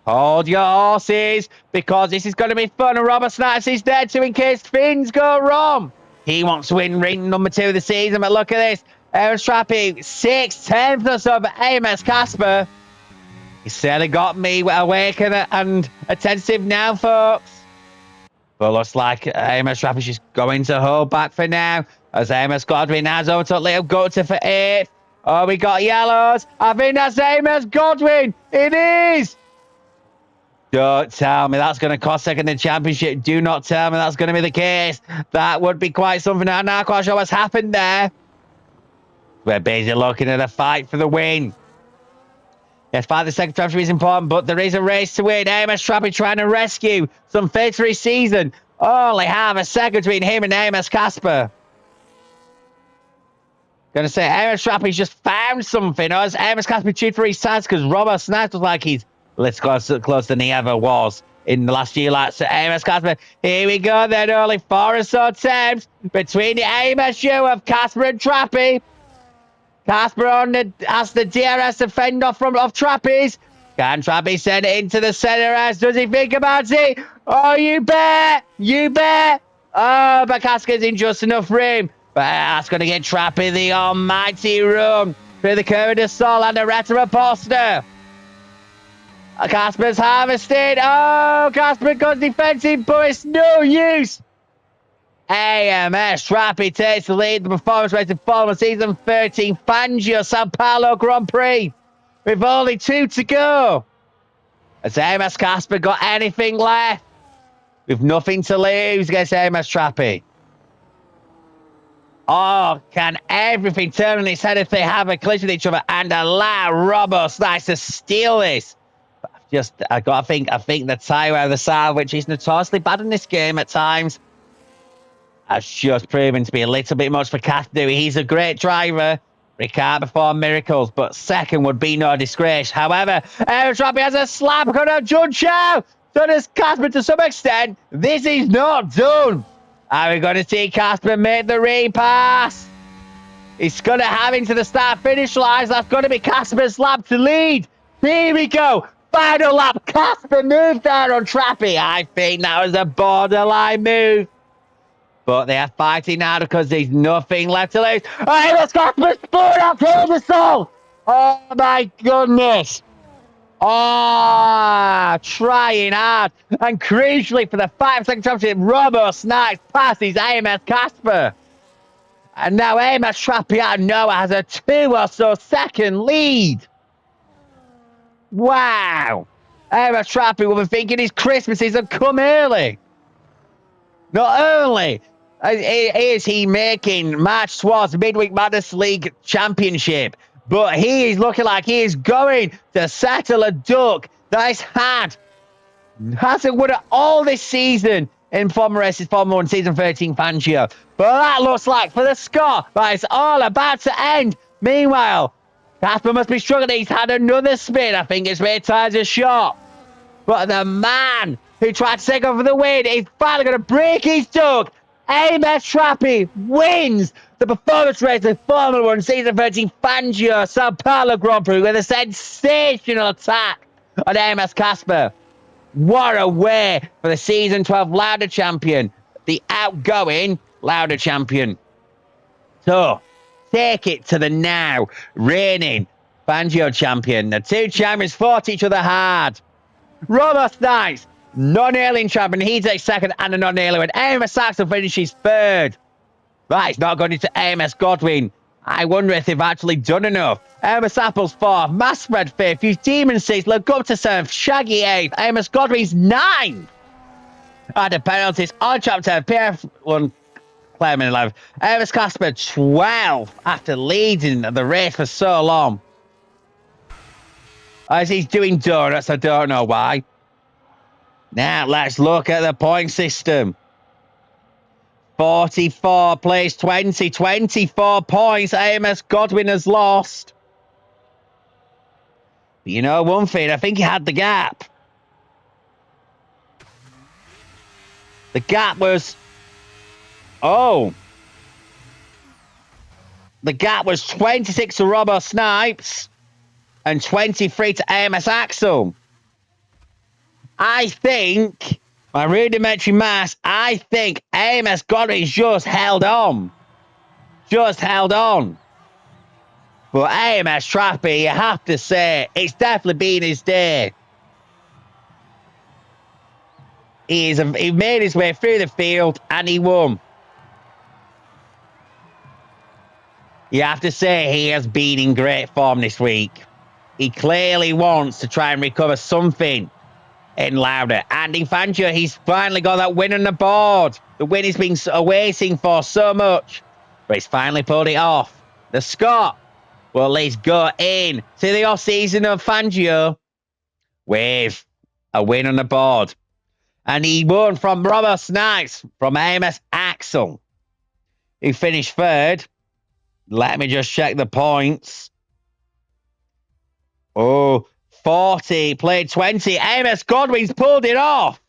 Hold your horses, because this is going to be fun. And Robert Snipes is there too in case things go wrong. He wants to win ring number 2 of the season, but look at this. Amos Trappy, 6/10 or so for Amos Casper. He certainly got me awake and attentive now, folks. But looks like Amos Trappy's just going to hold back for now. As Amos Godwin has overtook Little Gutter for 8th. Oh, we got yellows. I think that's Amos Godwin. It is. Don't tell me that's going to cost 2nd in the championship. Do not tell me that's going to be the case. That would be quite something. I'm not quite sure what's happened there. We're basically looking at a fight for the win. Yes, fight the 2nd championship is important, but there is a race to win. Amos Trappy trying to rescue some faith for his season. Only half a second between him and Amos Casper. Gonna say Amos Trappy's just found something. Or has Amos Casper chewed for his sides because Robert Snipes was like he's closer than he ever was in the last few laps. So Amos Casper, here we go then. Only 4 or so attempts between the Amos show of Casper and Trappy. Casper has the DRS to fend off Trappy's. Can Trappy send it into the center as does he think about it? Oh, you bet! You bet! Oh, but Casper's in just enough room. But that's going to get Trappy the almighty run through the curve of the soul and the retro poster. Casper's harvested. Oh, Casper goes defensive, but it's no use. AMS Trappy takes the lead. The performance race in Formula Season 13 Fangio Sao Paulo Grand Prix. With only 2 to go. Has AMS Casper got anything left? With nothing to lose against AMS Trappy. Oh, can everything turn on its head if they have a collision with each other and allow Robbo Snipes to steal this? I think the tyre out of the side, which is notoriously bad in this game at times, has just proven to be a little bit much for Cass to do. He's a great driver. He can't perform miracles, but 2nd would be no disgrace. However, Aaron Trappy has a slap on a Jun Chow. So does Casper to some extent. This is not done. Are we going to see Casper make the repass? He's going to have into the start-finish lines. That's going to be Casper's lap to lead. Here we go. Final lap. Casper moved there on Trappy. I think that was a borderline move. But they are fighting now because there's nothing left to lose. Hey, let's Casper spun up here the soul. Oh, my goodness. Oh, trying hard. And crucially for the 5-second championship, Robo Snipes passes AMS Casper. And now AMS Trappy out of nowhere has a 2 or so second lead. Wow. AMS Trappy will be thinking his Christmases have come early. Not only is he making match towards the Midweek Madness League Championship, but he is looking like he is going to settle a duck that hasn't won it all this season in Formula Races Formula 1 Season 13 Fangio. But that looks like for the score that it's all about to end. Meanwhile, Casper must be struggling. He's had another spin. I think it's where tires are short. But the man who tried to take over the win is finally going to break his duck. AMS Trappy wins the performance race of Formula 1 Season 13 Fangio Sao Paulo Grand Prix with a sensational attack on AMS Casper. What a way for the Season 12 Lauda champion, the outgoing Lauda champion. So, take it to the now reigning Fangio champion. The two champions fought each other hard. Robo Snipes, non-alien champion, he takes second and a non-alien. AMS Saxon finishes third. Right, it's not going into AMS Godwin. I wonder if they've actually done enough. AMS Apple's fourth, Massred fifth, Use Demon sixth, look up to seventh, Shaggy eighth, AMS Godwin's ninth. After penalties on chapter 10, PRF1 Clayman 11th. AMS Casper 12th after leading the race for so long. As he's doing donuts, I don't know why. Now let's look at the point system. 44 plays 20, 24 points. AMS Godwin has lost. But you know one thing, I think he had the gap. The gap was... Oh. The gap was 26 to Robo Snipes and 23 to AMS Axel. I think... My rudimentary mass, I think AMS Godwin just held on. Just held on. But AMS Trappy, you have to say, it's definitely been his day. He made his way through the field and he won. You have to say he has been in great form this week. He clearly wants to try and recover something in Lauda. And in Fangio, he's finally got that win on the board. The win he's been waiting for so much. But he's finally pulled it off. The Scot will at least go in to the off-season of Fangio with a win on the board. And he won from Robo Snipes from AMS Axel, who finished third. Let me just check the points. Oh, 40, played 20. AMS Godwin's pulled it off.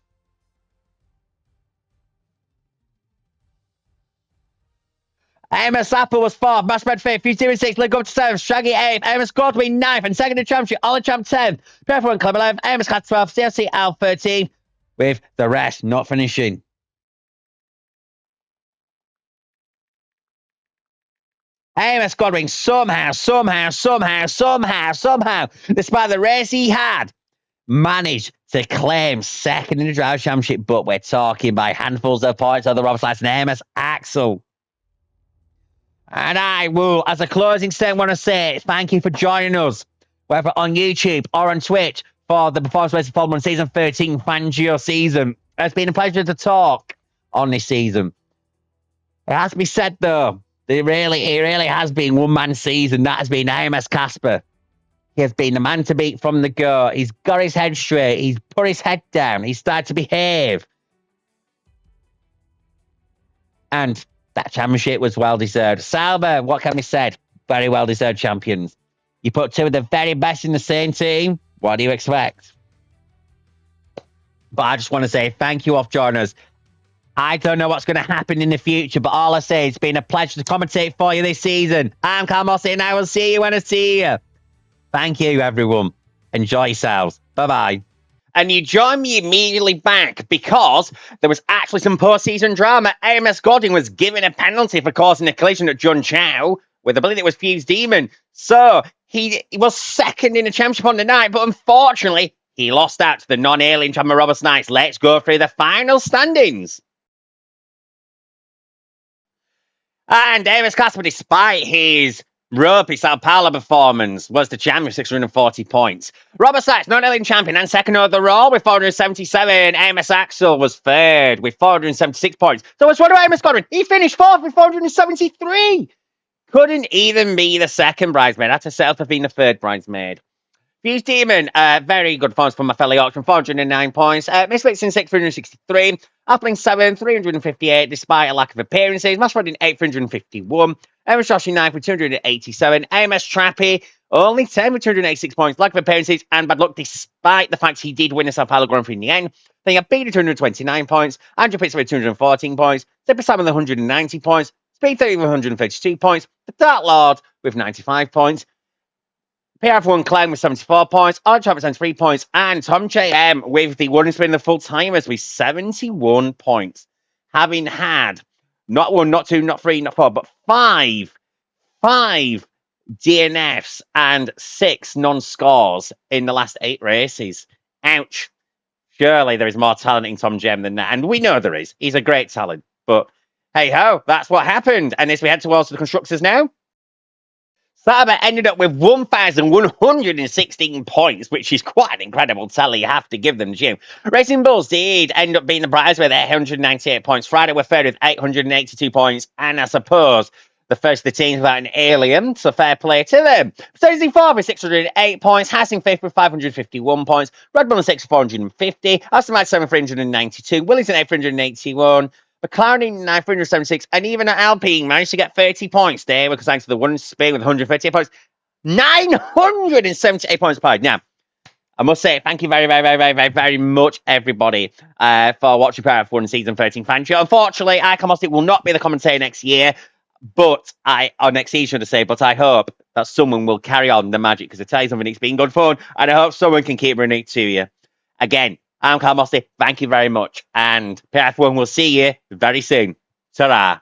AMS Apple was fourth, Massred fifth, Use Demon sixth, Link up to seventh, Shaggy eighth, AMS Godwin ninth, and second in championship, Ollie Champ 10th, PRF1 Callum 11th, AMS Cat 12th, CLC Al 13th, with the rest not finishing. AMS Godwin somehow, despite the race he had, managed to claim second in the Driver Championship, but we're talking by handfuls of points of the Rob Slice and AMS Axel. And I will, as a closing statement, want to say thank you for joining us, whether on YouTube or on Twitch, for the Performance Racing Formula 1 Season 13 Fangio season. It's been a pleasure to talk on this season. It has to be said, though, it really has been one-man season. That has been AMS Casper. He has been the man to beat from the go. He's got his head straight. He's put his head down. He's started to behave. And that championship was well-deserved. Sauber, what can be said? Very well-deserved champions. You put two of the very best in the same team, what do you expect? But I just want to say thank you all for joining us. I don't know what's going to happen in the future, but all I say, it's been a pleasure to commentate for you this season. I'm Callum, and I will see you when I see you. Thank you, everyone. Enjoy yourselves. Bye-bye. And you join me immediately back because there was actually some postseason drama. AMS Godwin was given a penalty for causing a collision at Jun Chow with, I believe it was Fuse Demon. So he was second in the championship on the night, but unfortunately, he lost out to the non-alien champion Robert Knights. Let's go through the final standings. And Davis Casper, despite his ropey Sao Paulo performance, was the champion with 640 points. Robert Sachs, non-alien champion and second overall with 477. Amos Axel was third with 476 points. So it's one of Amos Godwin. He finished fourth with 473. Couldn't even be the second bridesmaid. Had to settle for being the third bridesmaid. Fuse Demon, very good performance from my fellow Yorkshire, 409 points. Misfits in 6, 363. Appling 7, 358, despite a lack of appearances. Massford in 8, 351. Amos Josh in 9 with 287. AMS Trappy, only 10 with 286 points. Lack of appearances and bad luck, despite the fact he did win the Sao Paulo Grand Prix in the end. Then you have Peter 229 points. Andrew Pitts with 214 points. Zipper Sam with 190 points. Speed 30 with 132 points. The Dark Lord with 95 points. PRF1 Callum with 74 points, Odd Travis 73 points, and Tom JM with the one spin the full timers with 71 points. Having had not 1, not 2, not 3, not 4, but 5 DNFs and 6 non-scores in the last 8 races. Ouch. Surely there is more talent in Tom JM than that. And we know there is. He's a great talent. But hey ho, that's what happened. And as we head towards the constructors now, Saba ended up with 1,116 points, which is quite an incredible tally. You have to give them due. Racing Bulls did end up being the prize with 898 points. Friday were third with 882 points. And I suppose the first of the teams without an alien, so fair play to them. Thursday fourth with 608 points. Hassing fifth with 551 points. Red Bull 6 with 450. Aston Martin 7 392. Wellington 8 381. McLaren 9 376, and even at Alpine managed to get 30 points there because thanks to the one spin with 138 points, 978 points per. Now, I must say thank you very much, everybody, for watching PRF1 Season 13 Fangio. Unfortunately, Hosty will not be the commentator next year, but or next season, should I say, but I hope that someone will carry on the magic because I tell you something, it's been good fun, and I hope someone can keep bringing it to you. Again, I'm Callum Hosty. Thank you very much. And PRF1 will see you very soon. Ta-ra.